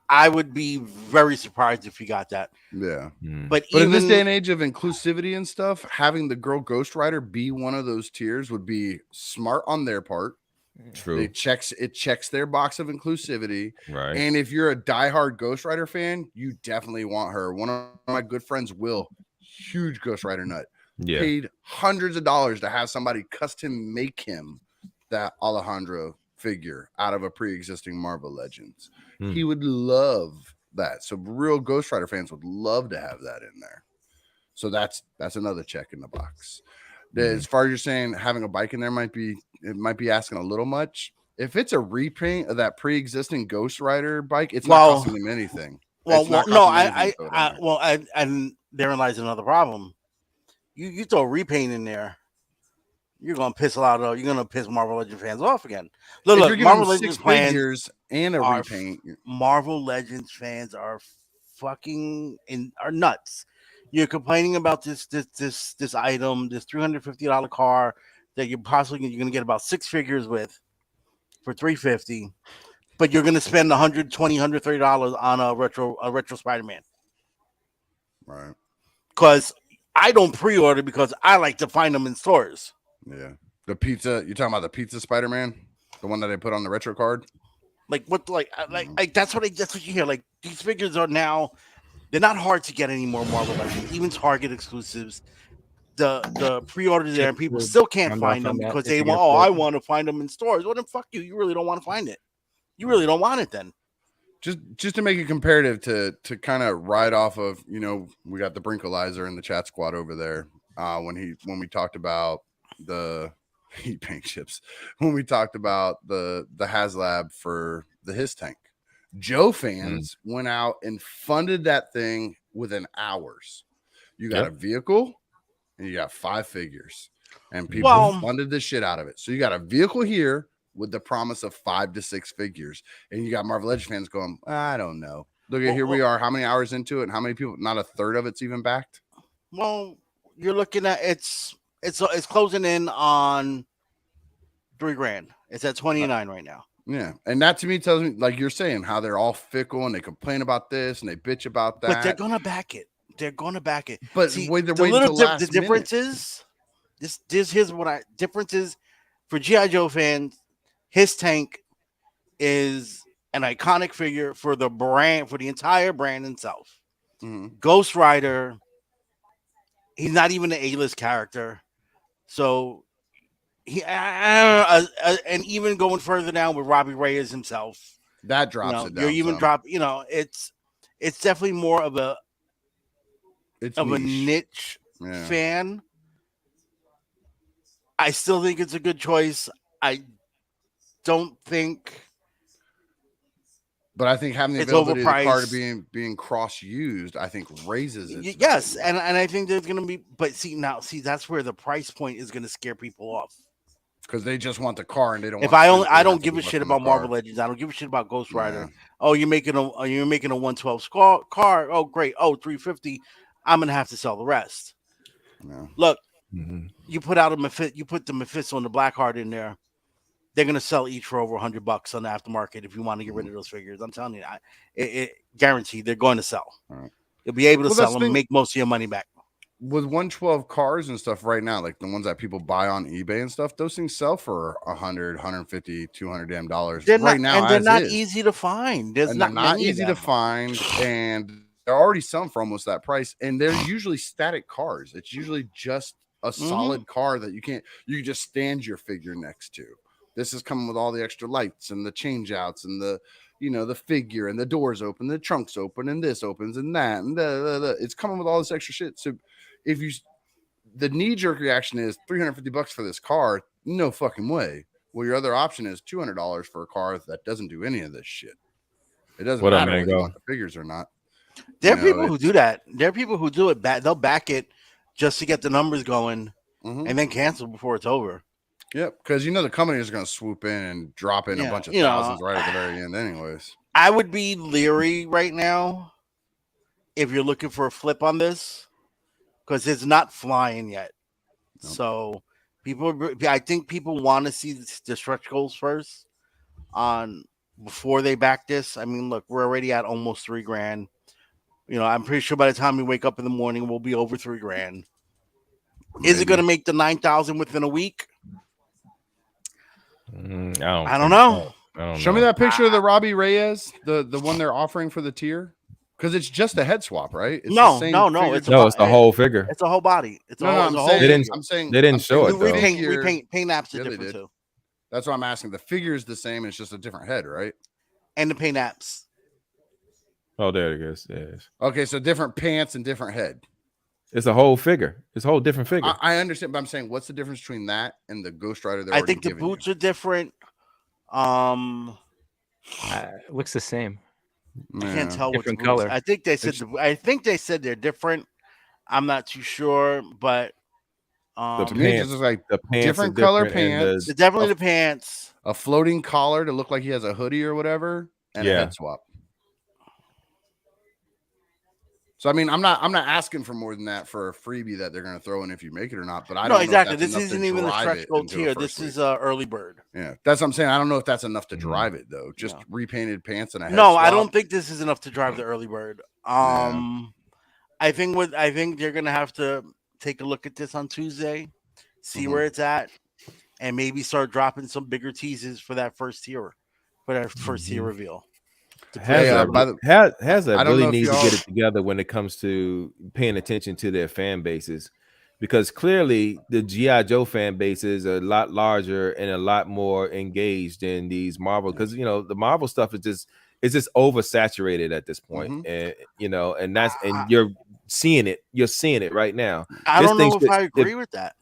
I would be very surprised if you got that. Yeah. But in this day and age of inclusivity and stuff, having the girl Ghost Rider be one of those tiers would be smart on their part. True. It checks their box of inclusivity. Right. And if you're a diehard Ghost Rider fan, you definitely want her. One of my good friends, Will, huge Ghost Rider nut, Yeah. paid hundreds of dollars to have somebody custom make him that Alejandro figure out of a pre-existing Marvel Legends. He would love that. So real Ghost Rider fans would love to have that in there. So that's another check in the box. As far as you're saying, having a bike in there might be asking a little much. If it's a repaint of that pre-existing Ghost Rider bike, it's not costing them anything. And therein lies another problem. You throw repaint in there, you're gonna piss Marvel Legends fans off again. Look, Marvel Legends figures and a repaint. Marvel Legends fans are are nuts. You're complaining about this item, this $350 car that you're gonna get about 6 figures with for $350, but you're gonna spend $130 on a retro Spider-Man. Right. Because I don't pre-order because I like to find them in stores. Yeah. The pizza, you're talking about the pizza Spider-Man? The one that they put on the retro card? Like that's what you hear. Like these figures are now, they're not hard to get anymore, Marvel Legends, even Target exclusives. The pre-orders there and people still can't find them because they want, I want to find them in stores. Well, then fuck you. You really don't want to find it. You really don't want it then. Just to make it comparative to kind of ride off of, we got the Brinkalizer in the chat squad over there. When we talked about the heat paint chips, when we talked about the Haslab for the his tank, Joe fans went out and funded that thing within hours. You got a vehicle and you got 5 figures, and people funded the shit out of it. So you got a vehicle here with the promise of 5 to 6 figures, and you got Marvel Legends fans going, I don't know. Look at here we are. How many hours into it, and how many people? Not a third of it's even backed. Well, you're looking at it's closing in on $3,000. It's at 29 right now. Yeah, and that to me tells me, like you're saying, how they're all fickle and they complain about this and they bitch about that. But they're gonna back it. But see, they're waiting until last the difference minute. Here's what difference is for G.I. Joe fans. His tank is an iconic figure for the brand, for the entire brand itself. Mm-hmm. Ghost Rider, he's not even an A-list character, so he and even going further down with Robbie Reyes himself, that drops it down. You're even it's definitely more of a niche fan. I still think it's a good choice. I don't think, but I think having the ability of the card being cross-used, I think raises it. Yes, and I think there's going to be, but see that's where the price point is going to scare people off. Because they just want the car and they don't. I don't give a shit about Marvel Legends. I don't give a shit about Ghost Rider. Oh, you're making a 112 car. Oh, great. Oh, 350. I'm gonna have to sell the rest. No. Look, you put the Mephisto and the Blackheart in there. They're gonna sell each for over $100 on the aftermarket if you want to get rid of those figures. I'm telling you, it guaranteed they're going to sell. Right. You'll be able to sell them and make most of your money back. With 112 cars and stuff right now, like the ones that people buy on eBay and stuff, those things sell for $100, $150, $200 damn dollars right now. And they're not easy to find. They're not easy to find, and they're already selling for almost that price. And they're usually static cars. It's usually just a solid car that you can just stand your figure next to. This is coming with all the extra lights and the change outs and the figure and the doors open, the trunks open, and this opens and that, and it's coming with all this extra shit. So if the knee-jerk reaction is $350 for this car, no fucking way. Well, your other option is $200 for a car that doesn't do any of this shit. It doesn't matter whether you want the figures or not. There are people who do that. There are people who do it. They'll back it just to get the numbers going and then cancel before it's over. Yep, because the company is going to swoop in and drop in a bunch of thousands right at the very end anyways. I would be leery right now if you're looking for a flip on this because it's not flying yet. Nope. So I think people want to see the stretch goals first before they back this. I mean, look, we're already at almost $3,000. I'm pretty sure by the time we wake up in the morning, we'll be over $3,000. Is it going to make the 9,000 within a week? I don't know. Show me that picture of the Robbie Reyes, the one they're offering for the tier, because it's just a head swap, right? It's No, the same no, figure. it's No, it's the whole figure. It's a whole body. It's a No, whole, no, it's a I'm whole saying, They didn't- figure. I'm saying They didn't I'm show saying it, the though. figure- Paint apps are Yeah, they different did. too, That's what I'm asking. The figure is the same. It's just a different head, right? and the paint apps. Oh, there it is. There it is. Okay, so different pants and different head. It's a whole figure. It's a whole different figure. I understand, but I'm saying, what's the difference between that and the Ghost Rider? I think the boots are different. Looks the same. I can't tell what the Different boots. color. I think they said. I think they said they're different. I'm not too sure, but The To me, it just pants, looks like the pants different are color different and pants. it's definitely the pants. a floating collar to look like he has a hoodie or whatever, and a Yeah. head swap. So I mean, I'm not asking for more than that for a freebie that they're going to throw in if you make it or not. But I No, don't exactly. know if that's This enough to isn't even the drive stretch it goal into the tier. first This is week. early bird. Yeah, that's what I'm saying. I don't know if that's enough to Mhm. drive it though. Just No. repainted pants and a head No, swap. I don't think this is enough to drive the early bird. I think they're gonna have to take a look at this on Tuesday, see Mhm. where it's at, and maybe start dropping some bigger teases for that first tier, reveal. Hey, by the- Haslab I don't know really if needs to y'all- get it together when it comes to paying attention to their fan bases, because clearly the GI Joe fan bases are a lot larger and a lot more engaged in these Marvel, because the Marvel stuff is just oversaturated at this point, and and you're seeing it right now. I This don't thing know if should- I agree with that.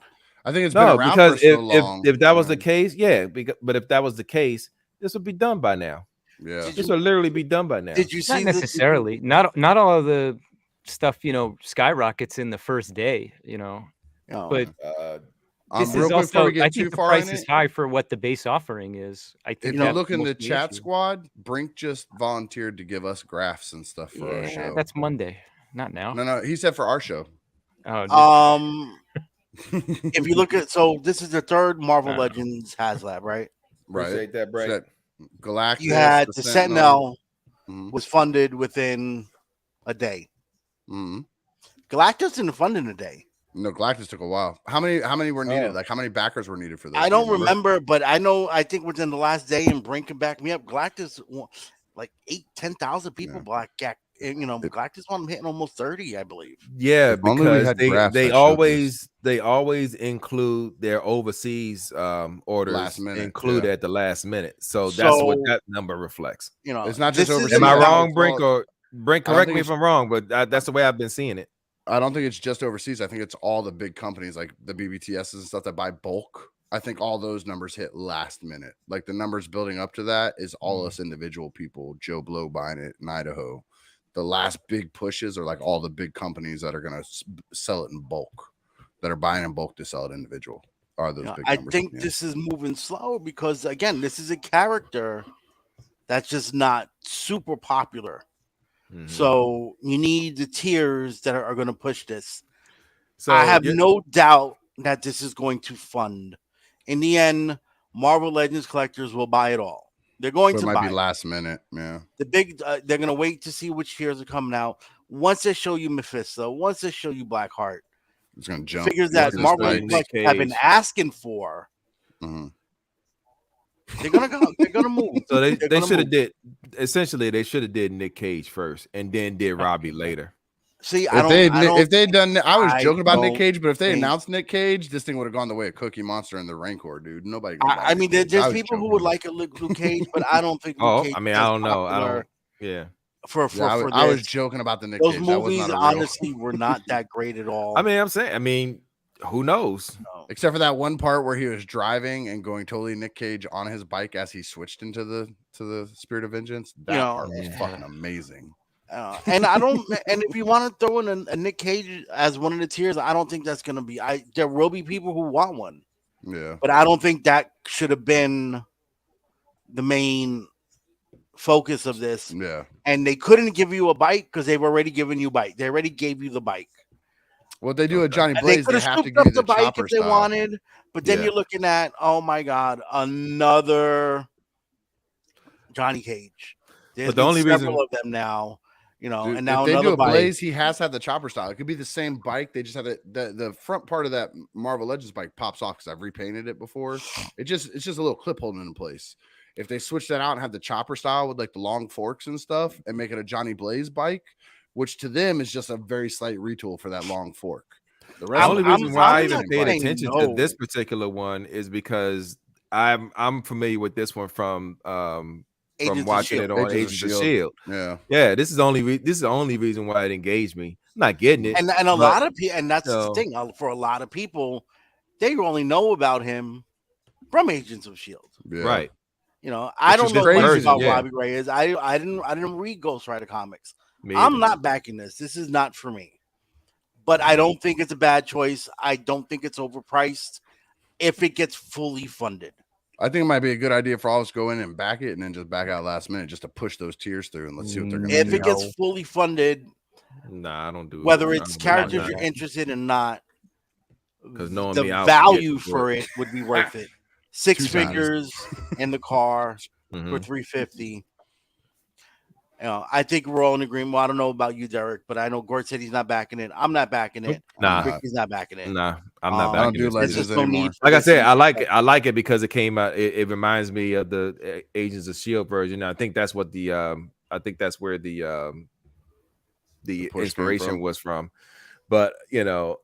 I think it's been No, around because for so long. if that was the case, yeah. But if that was the case, this would be done by now. Yeah. This will literally be done by now. Did you see Not necessarily. Not all of the stuff skyrockets in the first day. But this real is quick also. before we get I too think the far price in is it, high for what the base offering is. I think if you that's look in the mostly chat issue. squad, Brink just volunteered to give us graphs and stuff for our Yeah, show. that's Monday, not now. No, he said for our show. Oh, If you look at this is the third Marvel Legends HasLab, right? Right. Appreciate that, Brett. Galactus. You had the Sentinel Mhm. was funded within a day. Mm-hmm. Galactus didn't fund in a day. No, Galactus took a while. How many were needed? Like how many backers were needed for this? I don't remember, but I think within the last day, and Brink can back me up. Galactus, like 10,000 people. Galactus one hitting almost 30, I believe. Yeah, If only we because had graphs they that showed they always include their overseas orders Last minute, included yeah. at the last minute. So that's what that number reflects. It's not just this overseas. Am I That's wrong, all- Brink? Or Brink, I don't correct think me if it's- I'm wrong, but that's the way I've been seeing it. I don't think it's just overseas. I think it's all the big companies like the BBTSs and stuff that buy bulk. I think all those numbers hit last minute. Like the numbers building up to that is all us individual people, Joe Blow buying it in Idaho. The last big pushes are like all the big companies that are going to sell it in bulk, that are buying in bulk to sell it individual. Are those big I numbers? think this is moving slow because again, this is a character that's just not super popular. Mhm. So you need the tiers that are going to push this. So I have no doubt that this is going to fund. In the end, Marvel Legends collectors will buy it all. They're going But to it might buy be it. last minute. Yeah. The big. They're going to wait to see which tiers are coming out. Once they show you Mephisto, once they show you Blackheart, It's going to jump. figures that Marvel Nick collectors have been Cage. asking for. Mm-hmm. They're gonna go. They're gonna move. So they They're gonna should have move. they should have did Nick Cage first and then did Robbie later. See, If they'd done, I was joking about Nick don't Cage, but if they think- announced Nick Cage, this thing would have gone the way of Cookie Monster and the Rancor, dude. Nobody. gonna buy I mean, Nick Cage. I there's was people who joking. would like a Luke Cage, but I don't think. Luke Oh, Cage I mean, is I don't know. popular Yeah. For I was this. joking about the Nick Those Cage. That was movies not a real. honestly were not that great at all. I mean, who knows? No. Except for that one part where he was driving and going totally Nick Cage on his bike as he switched into the Spirit of Vengeance. That part was fucking amazing. And I don't. And if you want to throw in a Nick Cage as one of the tiers, I don't think that's gonna be. There will be people who want one, Yeah. but I don't think that should have been the main focus of this. Yeah. And they couldn't give you a bike because they've already given you bike. They already gave you the bike. What they do at Johnny And Blaze, could they have have to scooped give you up the the bike chopper if they style. wanted, but then Yeah. you're looking at, oh my god, another Johnny Cage. There's But the only several reason- of them now. You know, Dude, and now if they do another a bike. Blaze, he has had the chopper style. It could be the same bike. They just have the front part of that Marvel Legends bike pops off because I've repainted it before. It's just a little clip holding in place. If they switch that out and have the chopper style with like the long forks and stuff and make it a Johnny Blaze bike, which to them is just a very slight retool for that long fork. The The rest only of it reason is why I I'm even not paid saying attention no. to this particular one is because I'm familiar with this one from Agents of watching S.H.I.E.L.D. it on Agents of Agents of S.H.I.E.L.D.. Shield. Yeah. This is the only reason why it engaged me. I'm not getting it, And a but, lot of people, and that's you the know, thing for a lot of people, they only know about him from Agents of Shield. Yeah. right. You know, I Which don't is know crazy, much version, about yeah. Robbie Reyes. I didn't read Ghost Rider comics. Me I'm either. not backing this. This is not for me. But I don't think it's a bad choice. I don't think it's overpriced if it gets fully funded. I think it might be a good idea for all of us to go in and back it and then just back out last minute just to push those tiers through and let's see what they're going to If do. it gets fully funded, Nah, I don't do it. whether I it's don't characters do you're that. interested in or not, 'Cause knowing the me, I'll value forget to do for it. it would be worth it. 6 2 times. figures in the car for Mhm. $350. You know, I think we're all in agreement. Well, I don't know about you, Derek, but I know Gort said he's not backing it. I'm not backing it. Nah. Ricky's not backing it. Nah, I'm not I don't backing do this. There's Legends just no anymore. need for Like I this said, in- I like it because it came out. It reminds me of the Agents of Shield version. I think that's what I think that's where the The push came inspiration from. was from. But you know,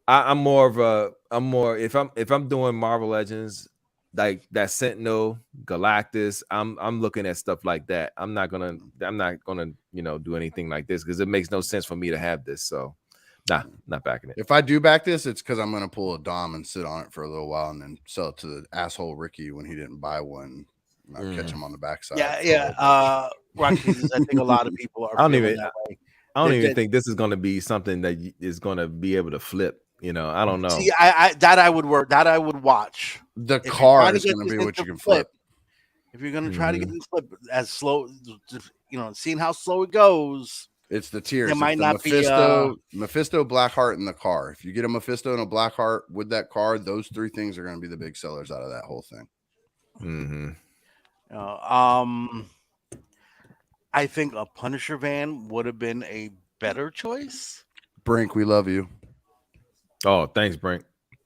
I'm more if I'm doing Marvel Legends like that Sentinel, Galactus. I'm looking at stuff like that. I'm not gonna do anything like this because it makes no sense for me to have this. So nah, not backing it. If I do back this, it's because I'm going to pull a Dom and sit on it for a little while and then sell it to the asshole Ricky when he didn't buy one. And I'll catch him on the backside. Yeah. Rocky, I think a lot of people are I don't feeling even- that way. I don't even That- think this is going to be something that is going to be able to flip. You know, I don't know. See, I would work. That I would watch. The If you're car trying to is get going to this be what you into can flip. If you're going to try to get this flip as slow, seeing how slow it goes, It's the tiers. There It's might the not be, Mephisto, Blackheart, and the car. If you get a Mephisto and a Blackheart with that car, those 3 things are going to be the big sellers out of that whole thing. Mm-hmm. I think a Punisher van would have been a better choice. Brink, we love you. Oh, thanks, Brink.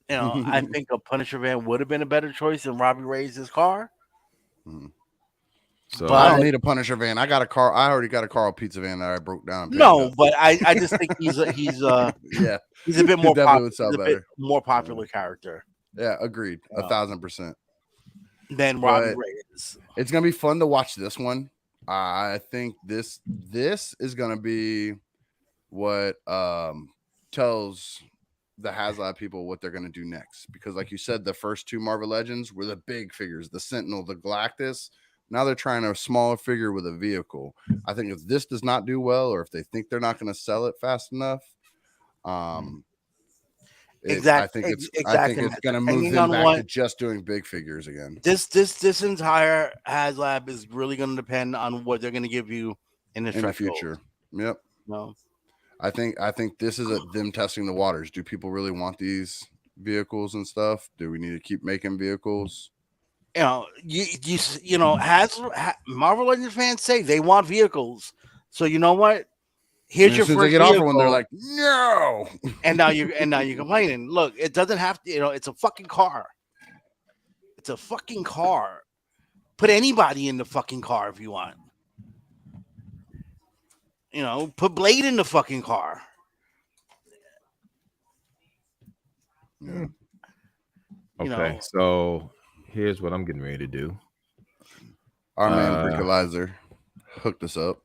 I think a Punisher van would have been a better choice than Robbie Reyes' car. So But- I don't need a Punisher van. I got a car. I already got a Carl Pizza van that I broke down. And No, painted up. but I just think he's yeah, he's a bit He more definitely would sell he's a better. bit more popular character yeah, agreed. 1,000%. than Robbie But- Reyes. It's gonna be fun to watch this one. I think this is gonna be what tells the Haslab people what they're gonna do next. Because, like you said, the first 2 Marvel Legends were the big figures, the Sentinel, the Galactus. Now they're trying a smaller figure with a vehicle. I think if this does not do well, or if they think they're not going to sell it fast enough, I think it's going to move them back to just doing big figures again. This entire Haslab is really going to depend on what they're going to give you in the future. Yep. No. I think this is them testing the waters. Do people really want these vehicles and stuff? Do we need to keep making vehicles? Marvel Legends fans say they want vehicles. So you know what? Here's your first first they get vehicle. offer one, they're like, no. And now you're complaining. Look, it doesn't have to. It's a fucking car. It's a fucking car. Put anybody in the fucking car if you want. Put Blade in the fucking car. Yeah. Okay, so here's what I'm getting ready to do. Our man Breakalizer hooked us up.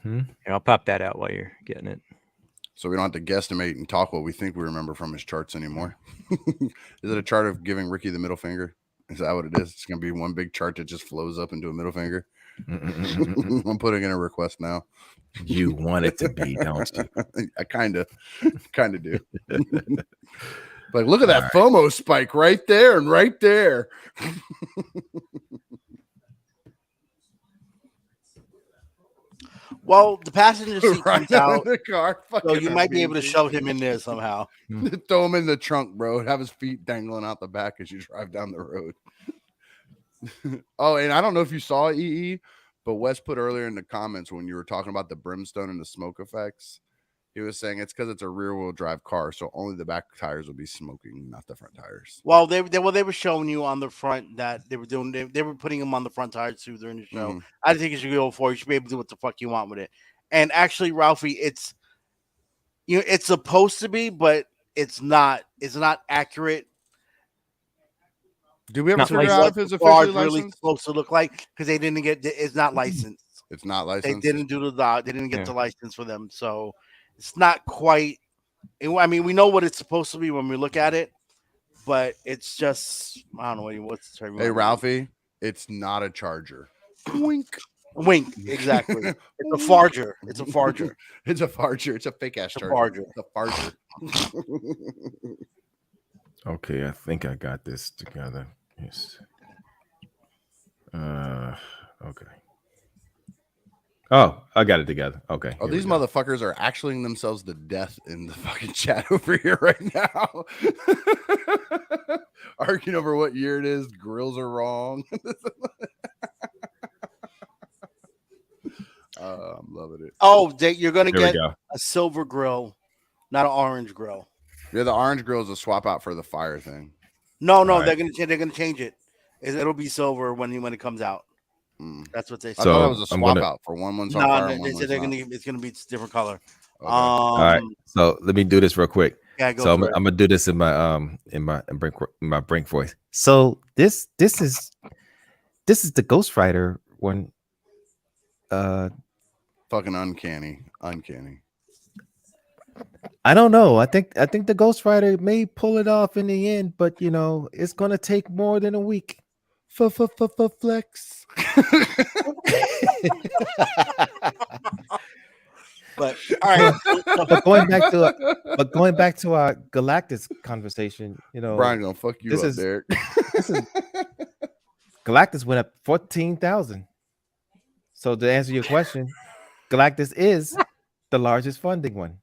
Here, I'll pop that out while you're getting it. So we don't have to guesstimate and talk what we think we remember from his charts anymore. Is it a chart of giving Ricky the middle finger? Is that what it is? It's going to be one big chart that just flows up into a middle finger. I'm putting in a request now. You want it to be, don't you? I kind of do. Like, look at that FOMO spike right there and right there. Well, the passenger seat Right comes out, the car. so you might be able to shove him in there somehow. Throw him in the trunk, bro. Have his feet dangling out the back as you drive down the road. Oh, and I don't know if you saw EE, But Wes put earlier in the comments when you were talking about the brimstone and the smoke effects, he was saying it's because it's a rear-wheel drive car, so only the back tires will be smoking, not the front tires. Well, they were showing you on the front that they were doing. They were putting them on the front tires too during the show. Mhm. I think you should go for it. You should be able to do what the fuck you want with it. And actually, Ralphie, it's it's supposed to be, but it's not. It's not accurate. Did we ever Not figure licensed. out What if the it's car's officially really licensed? supposed to look like because they didn't get. It's not licensed. It's not They licensed. didn't do the. They didn't get Yeah. the license for them, so it's not quite. I mean, we know what it's supposed to be when we look at it, but it's just I don't know what's the term. Hey, Ralphie, it's not a Charger. Wink. Wink, exactly. It's a farger. It's a farger. It's a farger. It's a fake ass It's a Charger. farger. It's a farger. Okay, I think I got this together. Yes. Okay. Oh, I got it together. Okay. Oh, here we these go. motherfuckers are actually themselves to death in the fucking chat over here right now. Arguing over what year it is. Grills are wrong. I'm loving it. Oh, you're gonna Here we get go. a silver grill, not an orange grill. Yeah, the orange grill is a swap out for the fire thing. No, All right. they're gonna change it. It'll be silver when it comes out. Mm. That's what they I said. So, thought it was a I'm swap gonna- out for one's No, on fire. they And one said one's they're not. gonna. It's gonna be a different color. Okay. All right. So let me do this real quick. Yeah, go So I'm for it. gonna do this in my brink voice. So this is the Ghost Rider one. Fucking uncanny. I don't know. I think the Ghost Rider may pull it off in the end, but it's gonna take more than a week. Flex. But all right, But going back to our Galactus conversation, Brian gonna fuck you this up, is- Derek. Galactus went up 14,000. So to answer your question, Galactus is the largest funding one.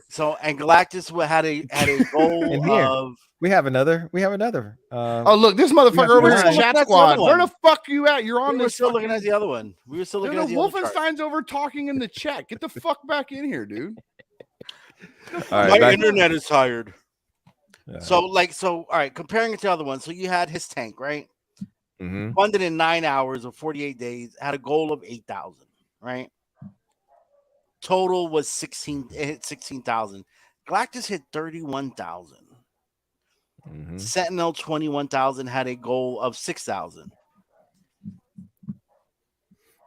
so and Galactus had a goal And here. of. We have another. Oh, look, this motherfucker over here in That's chat the squad. other Where one. the fuck you at? You're on We were this. still looking at the other one. We were still looking at Dude, the other chart. Wolfenstein's over talking in the chat. Get the fuck back in here, dude. All right, My back- internet is tired. Yeah. So all right, comparing it to the other one. So you had his tank, right? Mhm. Funded in 9 hours or 48 days, had a goal of 8,000, right? Total was 16. It hit 16,000. Galactus hit 31,000. Mhm. Sentinel 21,000 had a goal of 6,000.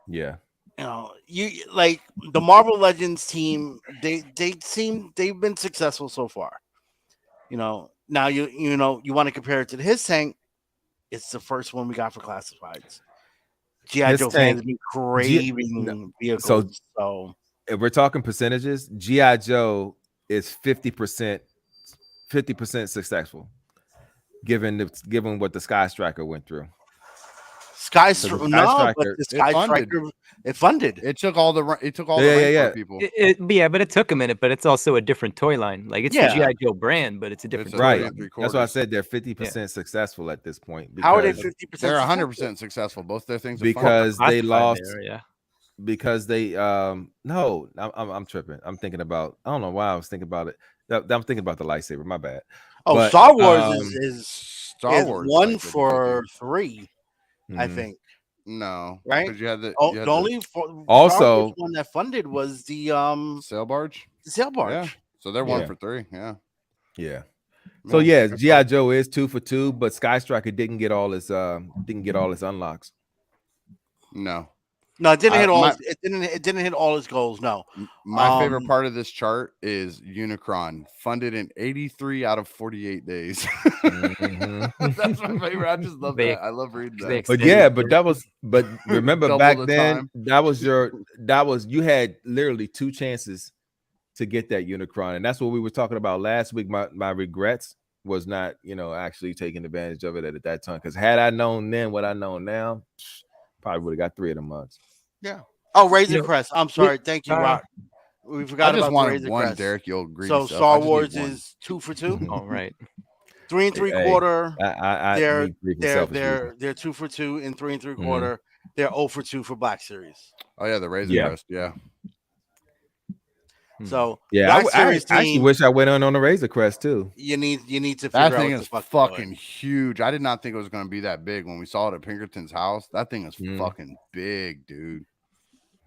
Yeah. You like the Marvel Legends team. They've been successful so far. Now you want to compare it to his tank. It's the first one we got for classifieds. G.I. His Joe tank- fans have been craving vehicles. So If we're talking percentages, GI Joe is 50% successful, given what the Sky Striker went through. Sky So the Sky no, but Striker- the Sky Striker it funded. It took all the Yeah, rank yeah. for people. Yeah, but it took a minute. But it's also a different toy line. Like it's Yeah. the GI Joe brand, but it's a different It's toy Right. line. 3 That's why I quarters. said they're 50% successful at this point. How are they because- 50%? They're 100% successful. Both their things are Because they Classified lost. there, yeah. Because they no, I'm tripping. I'm thinking about. I don't know why I was thinking about it. I'm thinking about the lightsaber. My bad. Oh, but, Star Wars um, is Star Wars. one like, for 3, I Mhm. think. no, Right? because you had the, Oh, you the had only Also- Star Wars one that funded was the sail barge. sail barge. Yeah, so they're 1 Yeah. for 3. Yeah. Yeah. So yeah, GI Joe is 2 for 2, but Sky Striker didn't get all his unlocks. No, No, it didn't hit all. my- It didn't hit all his goals. No. my favorite Um, part of this chart is Unicron funded in 83 out of 48 days. Mhm. That's my favorite. I just love They- that. I love reading they that. extended But yeah, it. but remember Double back the then time. you had literally 2 chances to get that Unicron, and that's what we were talking about last week. My regrets was not actually taking advantage of it at that time, because had I known then what I know now, probably would have got 3 of them mugs. Oh, Razor You know, Crest. I'm sorry. Thank you, Rock. We I forgot just about the wanted Razor one, Crest. Derek. You'll agree. So Star Wars is 2 for 2, All right. 3 Hey, 3/4. I They're need grief and selfish reasons. they're 2 for 2 in 3 3/4. they're 0 for 2 for Black Series. Oh yeah, the Razor Yeah. Crest. Yeah. So Yeah, Black I Series actually team, wish I went on the Razor Crest too. you need to That figure out thing what the is fuck fucking huge. I did not think it was going to be that big when we saw it at Pinkerton's house. That thing is fucking big, dude.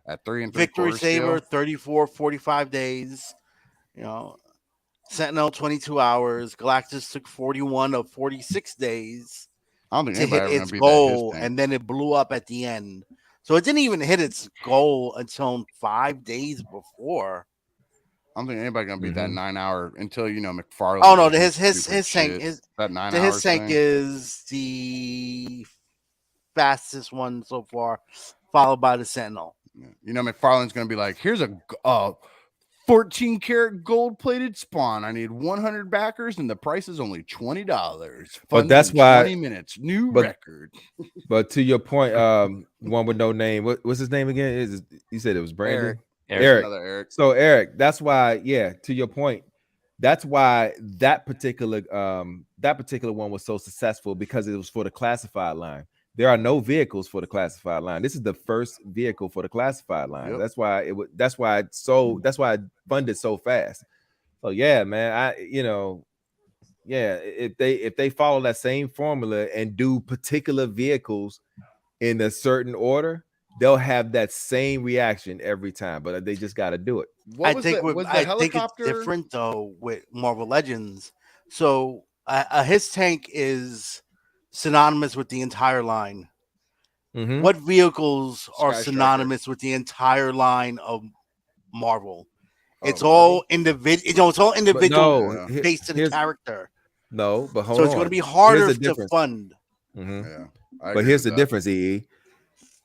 At 3 Victory 3/4 Saber, scale. 34, 45 days. You know, Sentinel, 22 hours. Galactus took 41 of 46 days I don't think to anybody hit ever going its to beat that his goal, tank. and then it blew up at the end. So it didn't even hit its goal until 5 days before. I don't think anybody going to beat that 9 hour until McFarlane. Oh no, does his stupid tank shit. is that 9 his hours tank thing. is the fastest one so far, followed by the Sentinel. McFarlane's going to be like, here's a 14 karat gold plated spawn. I need 100 backers, and the price is only $20. But that's why 20 minutes, new but- record. But to your point, one with no name. What's his name again? You said it was Brandon? Eric. Another Eric. So Eric, that's why, to your point, that's why that particular one was so successful, because it was for the classified line. There are no vehicles for the classified line. This is the first vehicle for the classified line. Yep. That's why that's why it funded so fast. So yeah, man, if they follow that same formula and do particular vehicles in a certain order, they'll have that same reaction every time. But they just got to do it. I think it's different though with Marvel Legends. So his tank is synonymous with the entire line. Mm-hmm. What vehicles are Sky synonymous with the entire line of Marvel? It's Marvel? all individual. It's all individual No, based on the character. No, but hold so on. it's going to be harder to fund. Mm-hmm. Yeah, but here's the difference, EE.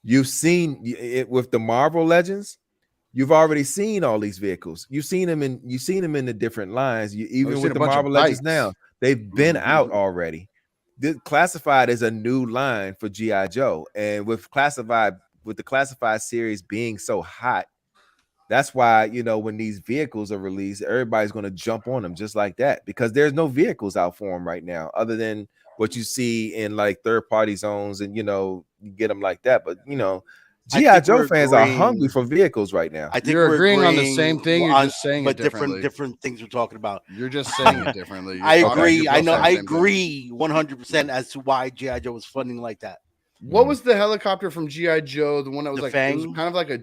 You've seen it with the Marvel Legends. You've already seen all these vehicles. You've seen them in the different lines. Even with the Marvel Legends now, they've been out already. This Classified is a new line for G.I. Joe, and with the Classified series being so hot, that's why when these vehicles are released, everybody's going to jump on them just like that, because there's no vehicles out for them right now, other than what you see in like third-party zones, and you get them like that. But G.I. Joe fans are hungry for vehicles right now. I think you're agreeing on the same thing. You're just saying it differently. Different things we're talking about. You're just saying it differently. I agree. I know. I agree 100% as to why G.I. Joe was funding like that. What was the helicopter from G.I. Joe? The one that was it was kind of like a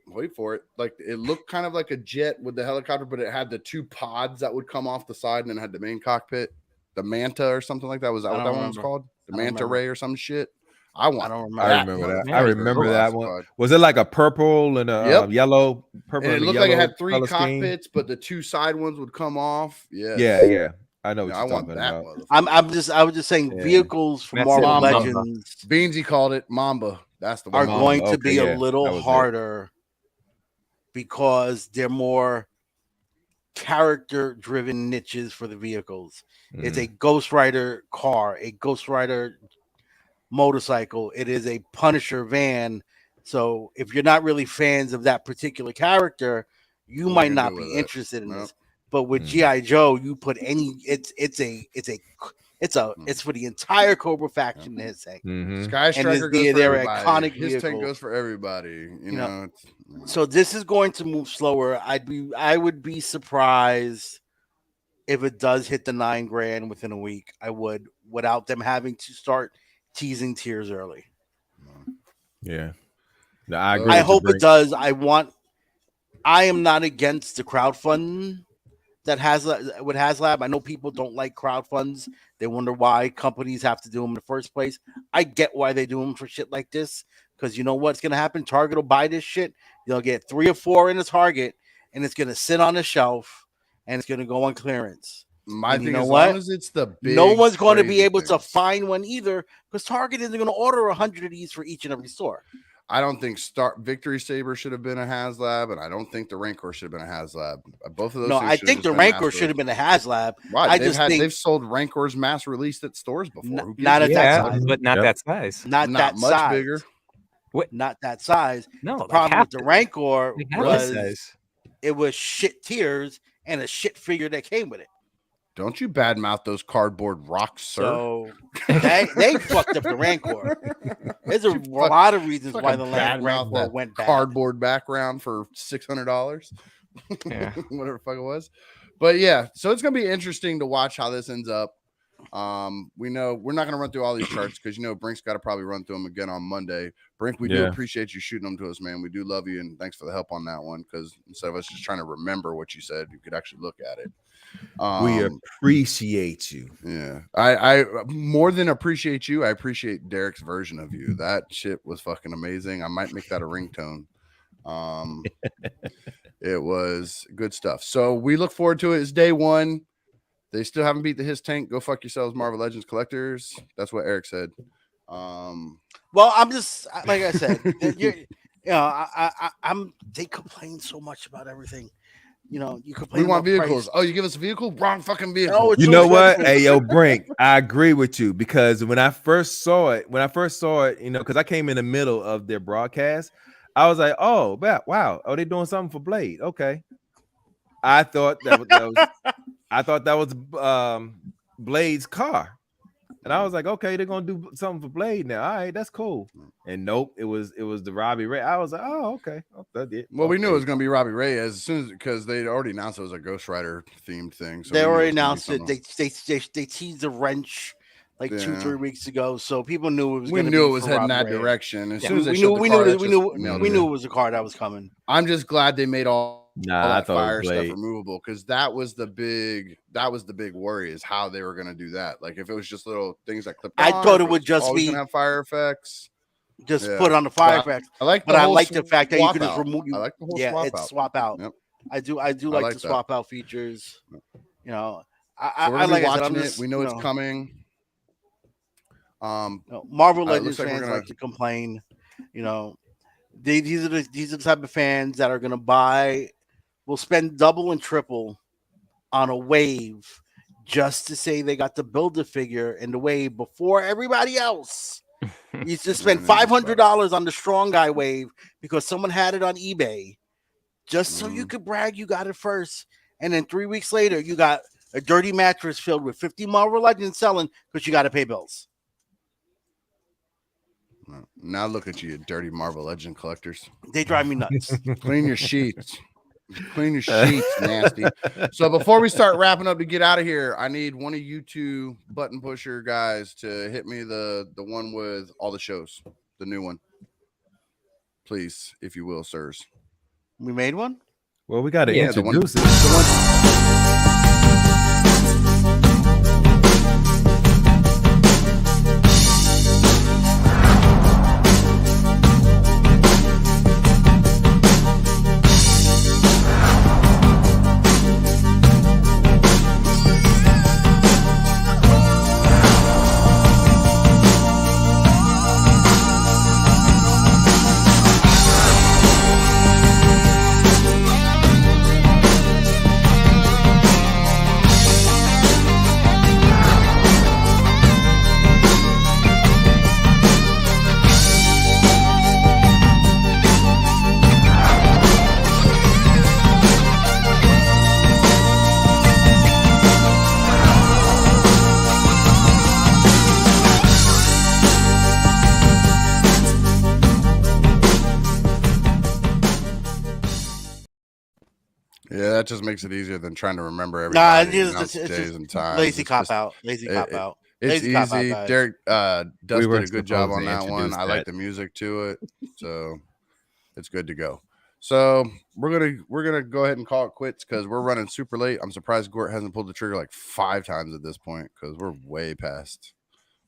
wait for it. Like it looked kind of like a jet with the helicopter, but it had the two pods that would come off the side, and then it had the main cockpit, the Manta or something like that. Was that what that one was called? The Manta Ray or some shit. I don't remember. I remember that one. Was it like a purple and a yellow? Purple and it looked like it had three cockpits, but the two side ones would come off. Yeah. I know what you're talking about. I was just saying vehicles from Marvel Legends. Beansy called it Mamba. That's the one. Are going to be a little harder because they're more character-driven niches for the vehicles. It's a Ghost Rider car, a Ghost Rider motorcycle. It is a Punisher van. So if you're not really fans of that particular character, you might not be interested in this. But with G.I. Joe, you put it's for the entire Cobra faction in his tank. Sky Striker goes for everybody. Iconic his vehicle. tank goes for everybody. You know. So this is going to move slower. I would be surprised if it does hit the $9,000 within a week. I would, without them having to start teasing tiers early. Yeah. No, I agree. I hope it does. I am not against the crowdfunding that with Haslab. I know people don't like crowdfunds. They wonder why companies have to do them in the first place. I get why they do them for shit like this, because you know what's going to happen? Target will buy this shit. They'll get 3 or 4 in a Target, and it's going to sit on the shelf, and it's going to go on clearance. My thing, long as it's the big, no one's going to be able to find one either, because Target isn't going to order 100 of these for each and every store. I don't think Victory Saber should have been a Haslab, and I don't think the Rancor should have been a Haslab. Both of those. No, I think the Rancor should have been a Haslab. Right. They've sold Rancors mass released at stores before. Not at that size, but not that size. Not that much size. Bigger. What? Not that size. No, the problem with the Rancor was size. It was shit tiers and a shit figure that came with it. Don't you badmouth those cardboard rocks, sir. So they fucked up the Rancor. There's a lot of reasons why the Rancor went bad. Cardboard background for $600. Yeah. Whatever the fuck it was. But yeah, so it's gonna be interesting to watch how this ends up. We know we're not gonna run through all these charts because Brink's got to probably run through them again on Monday. Brink, we do appreciate you shooting them to us, man. We do love you, and thanks for the help on that one. Because instead of us just trying to remember what you said, you could actually look at it. We appreciate you. Yeah, I more than appreciate you. I appreciate Derek's version of you. That shit was fucking amazing. I might make that a ringtone. It was good stuff. So we look forward to it. It's day one. They still haven't beat the His Tank. Go fuck yourselves, Marvel Legends collectors. That's what Eric said. Well, I'm just like I said. They complain so much about everything. You complain. We want about vehicles. price. Oh, you give us a vehicle? Wrong fucking vehicle. No, it's You so know what? expensive. Hey, yo, Brink, I agree with you because when I first saw it, because I came in the middle of their broadcast, I was like, oh, wow. Oh, they're doing something for Blade. Okay. I thought that was Blade's car. And I was like, okay, they're gonna do something for Blade now. All right, that's cool. And nope, it was the Robbie Ray. I was like, oh, okay. Oh, that did. Well, we knew it was gonna be Robbie Ray as soon as because they'd already announced it was a Ghost Rider themed thing. So they already announced it. They teased a wrench like 2-3 weeks ago, so people knew it was. We knew it was heading that direction. As soon as we knew it was a car that was coming. I'm just glad they made all that fire stuff Blade removable because that was the big worry is how they were going to do that. Like if it was just little things that clipped I thought it would just be gonna have fire effects. Just put on the fire effects. I like the fact that you could just remove. I like the whole swap out. Yep. I do like the swap out features. So I like watching it. We know it's coming. Marvel Legends fans like to complain. These are the type of fans that are gonna will spend double and triple on a wave just to say they got to build the figure in the wave before everybody else. You just spend $500 on the strong guy wave because someone had it on eBay, just so you could brag you got it first. And then 3 weeks later, you got a dirty mattress filled with 50 Marvel Legends selling because you got to pay bills. Now look at you dirty Marvel Legend collectors. They drive me nuts. Clean your sheets. Clean your sheets, nasty. So before we start wrapping up to get out of here, I need one of you two button pusher guys to hit me the one with all the shows, the new one. Please, if you will, sirs. We made one? Well, we got to introduce it. Yeah, that just makes it easier than trying to remember everybody. It's days and times. Lazy cop out. Lazy cop out. It's Lazy easy. cop out, Derek Dust did a good job on that introduce one. I like the music to it, so it's good to go. So we're gonna go ahead and call it quits because we're running super late. I'm surprised Gort hasn't pulled the trigger like 5 times at this point because we're way past.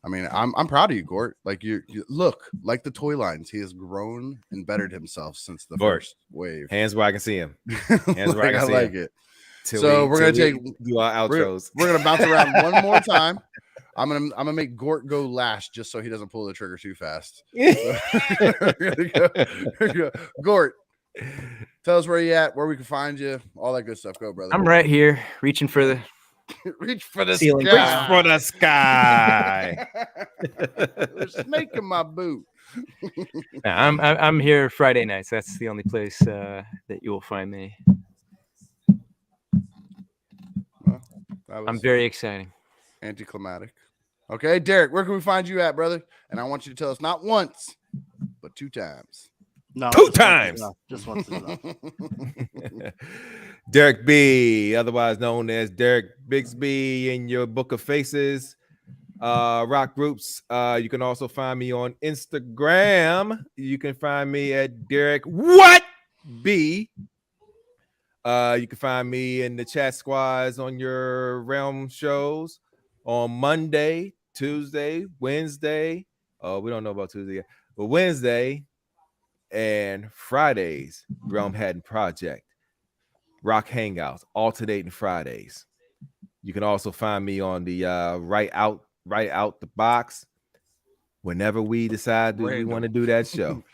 I mean, I'm proud of you, Gort. Like you look like the toy lines. He has grown and bettered himself since the first wave. Hands where I can see him. Hands where I can see like him. it. So we're gonna do our outros. We're gonna bounce around one more time. I'm gonna make Gort go last just so he doesn't pull the trigger too fast. Go. Gort, tell us where you at, where we can find you, all that good stuff. Go, brother. I'm right here, reaching for the reach for the ceiling. sky. Reach for the sky. There's a snake in my boot. I'm here Friday nights. That's the only place that you will find me. I'm very exciting. Anticlimactic. Okay, Derek, where can we find you at, brother? And I want you to tell us not once, but 2 times. No, 2 times. Just once is enough. Derek B, otherwise known as Derek Bixby in your book of faces. Rock groups. You can also find me on Instagram. You can find me at Derek What B. You can find me in the chat squads on your Realm shows on Monday, Tuesday, Wednesday. Oh, we don't know about Tuesday yet, but Wednesday and Fridays, Realmhattan Project, Rock Hangouts, alternating Fridays. You can also find me on the right out the box whenever we decide that we want to do that show.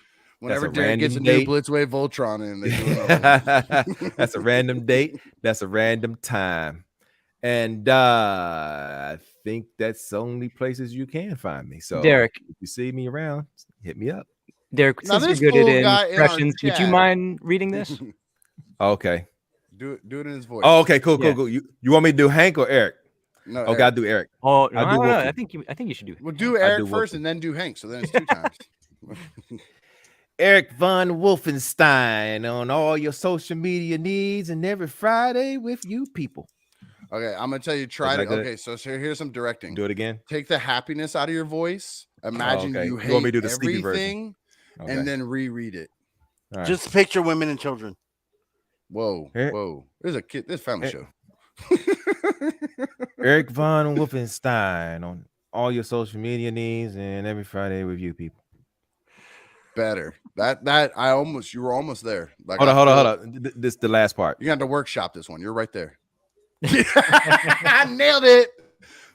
Whenever Derek gets a new Blitzwave Voltron in, they do that's a random date. That's a random time. And I think that's the only places you can find me. So Derek, if you see me around, hit me up. Derek, Now, since this you're good fool at guy in our impressions, would you chat- mind reading this? Okay. Do it in his voice. Oh, okay, cool. Yeah. You want me to do Hank or Eric? No, Okay, Eric. I'll do Eric. Oh no, I'll do no, Wolfie. I think you should do it. We'll do Eric do first Wolfie. and then do Hank. So then it's 2 times. Eric Von Wolfenstein on all your social media needs and every Friday with you people. Okay, I'm gonna tell you. Try Is that to. good? Okay, so here's some directing. Do it again. Take the happiness out of your voice. Imagine okay. you You hate want me to do the sleepy version? everything, Okay. and then reread it. All right. Just picture women and children. Whoa, Eric- whoa! There's a kid. This family Eric- show. Eric Von Wolfenstein on all your social media needs and every Friday with you people. Better. You were almost there. Like, Hold on. This is the last part. You got to workshop this one. You're right there. I nailed it.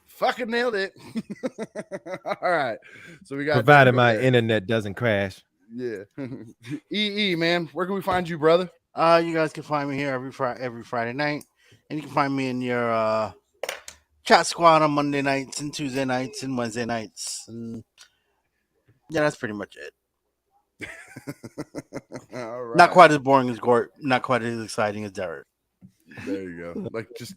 Fucking nailed it. All right. So we got Provided my internet doesn't crash. Yeah. EE, man, where can we find you, brother? You guys can find me here every Friday night, and you can find me in your chat squad on Monday nights and Tuesday nights and Wednesday nights. And yeah, that's pretty much it. All right. Not quite as boring as Gort, not quite as exciting as Derek. There you go. Like just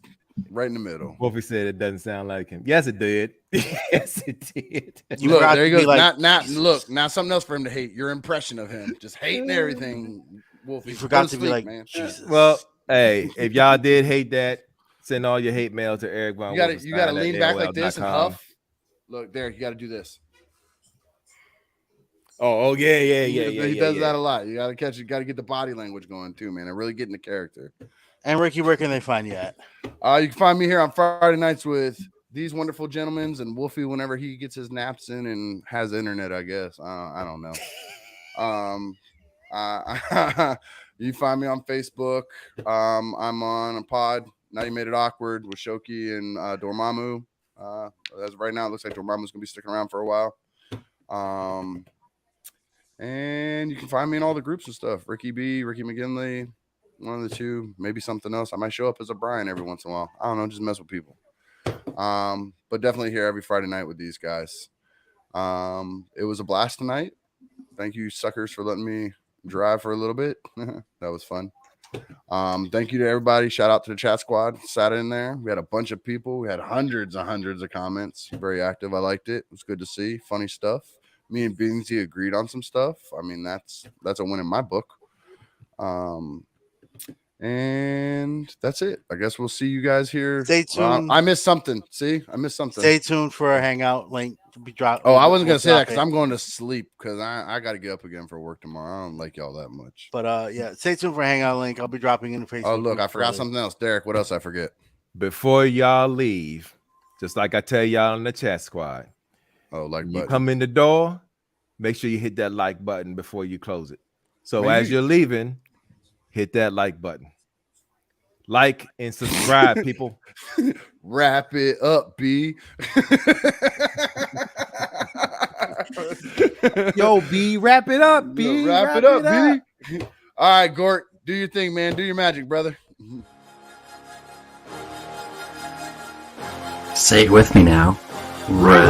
right in the middle. Wolfie said it doesn't sound like him. Yes, it did. Yes, it did. You Look, forgot there to you be go. like- Now something else for him to hate. Your impression of him. Just hating everything. Wolfie. You forgot Go to be sleep, like, man. Jesus. Well, hey, if y'all did hate that, send all your hate mail to Eric Von You gotta Wolfenstein at lean back like this and AOL.com. huff. Look, Derek, you gotta do this. Oh, yeah. He does that a lot. You gotta catch it, gotta get the body language going too, man. And really get in the character. And Ricky, where can they find you at? You can find me here on Friday nights with these wonderful gentlemen and Wolfie whenever he gets his naps in and has internet, I guess. I don't know. You find me on Facebook. I'm on a pod. Now You Made It Awkward with Shoki and Dormammu. As of right now, it looks like Dormammu's gonna be sticking around for a while. And you can find me in all the groups and stuff. Ricky B, Ricky McGinley, one of the two, maybe something else. I might show up as a Brian every once in a while. I don't know, just mess with people. But definitely here every Friday night with these guys. It was a blast tonight. Thank you, suckers, for letting me drive for a little bit. That was fun. Thank you to everybody. Shout out to the chat squad. Sat in there. We had a bunch of people. We had hundreds and hundreds of comments. Very active. I liked it. It was good to see. Funny stuff. Me and Beansy agreed on some stuff. I mean, that's a win in my book. And that's it. I guess we'll see you guys here. Stay tuned. I missed something. See, I missed something. Stay tuned for our hangout link to be dropped. Oh, I wasn't gonna say that because I'm. I'm going to sleep because I got to get up again for work tomorrow. I don't like y'all that much. But yeah, stay tuned for hangout link. I'll be dropping in the Facebook. Oh, look, group I forgot shortly. something else. Derek, what else I forget? Before y'all leave, just like I tell y'all in the chat squad, Oh, like you button. come in the door, make sure you hit that like button before you close it. So Man, as you're leaving, hit that like button. Like and subscribe, people. Wrap it up, B. Yo, B, wrap it up, B. Wrap it up, B. All right, Gort, do your thing, man. Do your magic, brother. Say it with me now. Round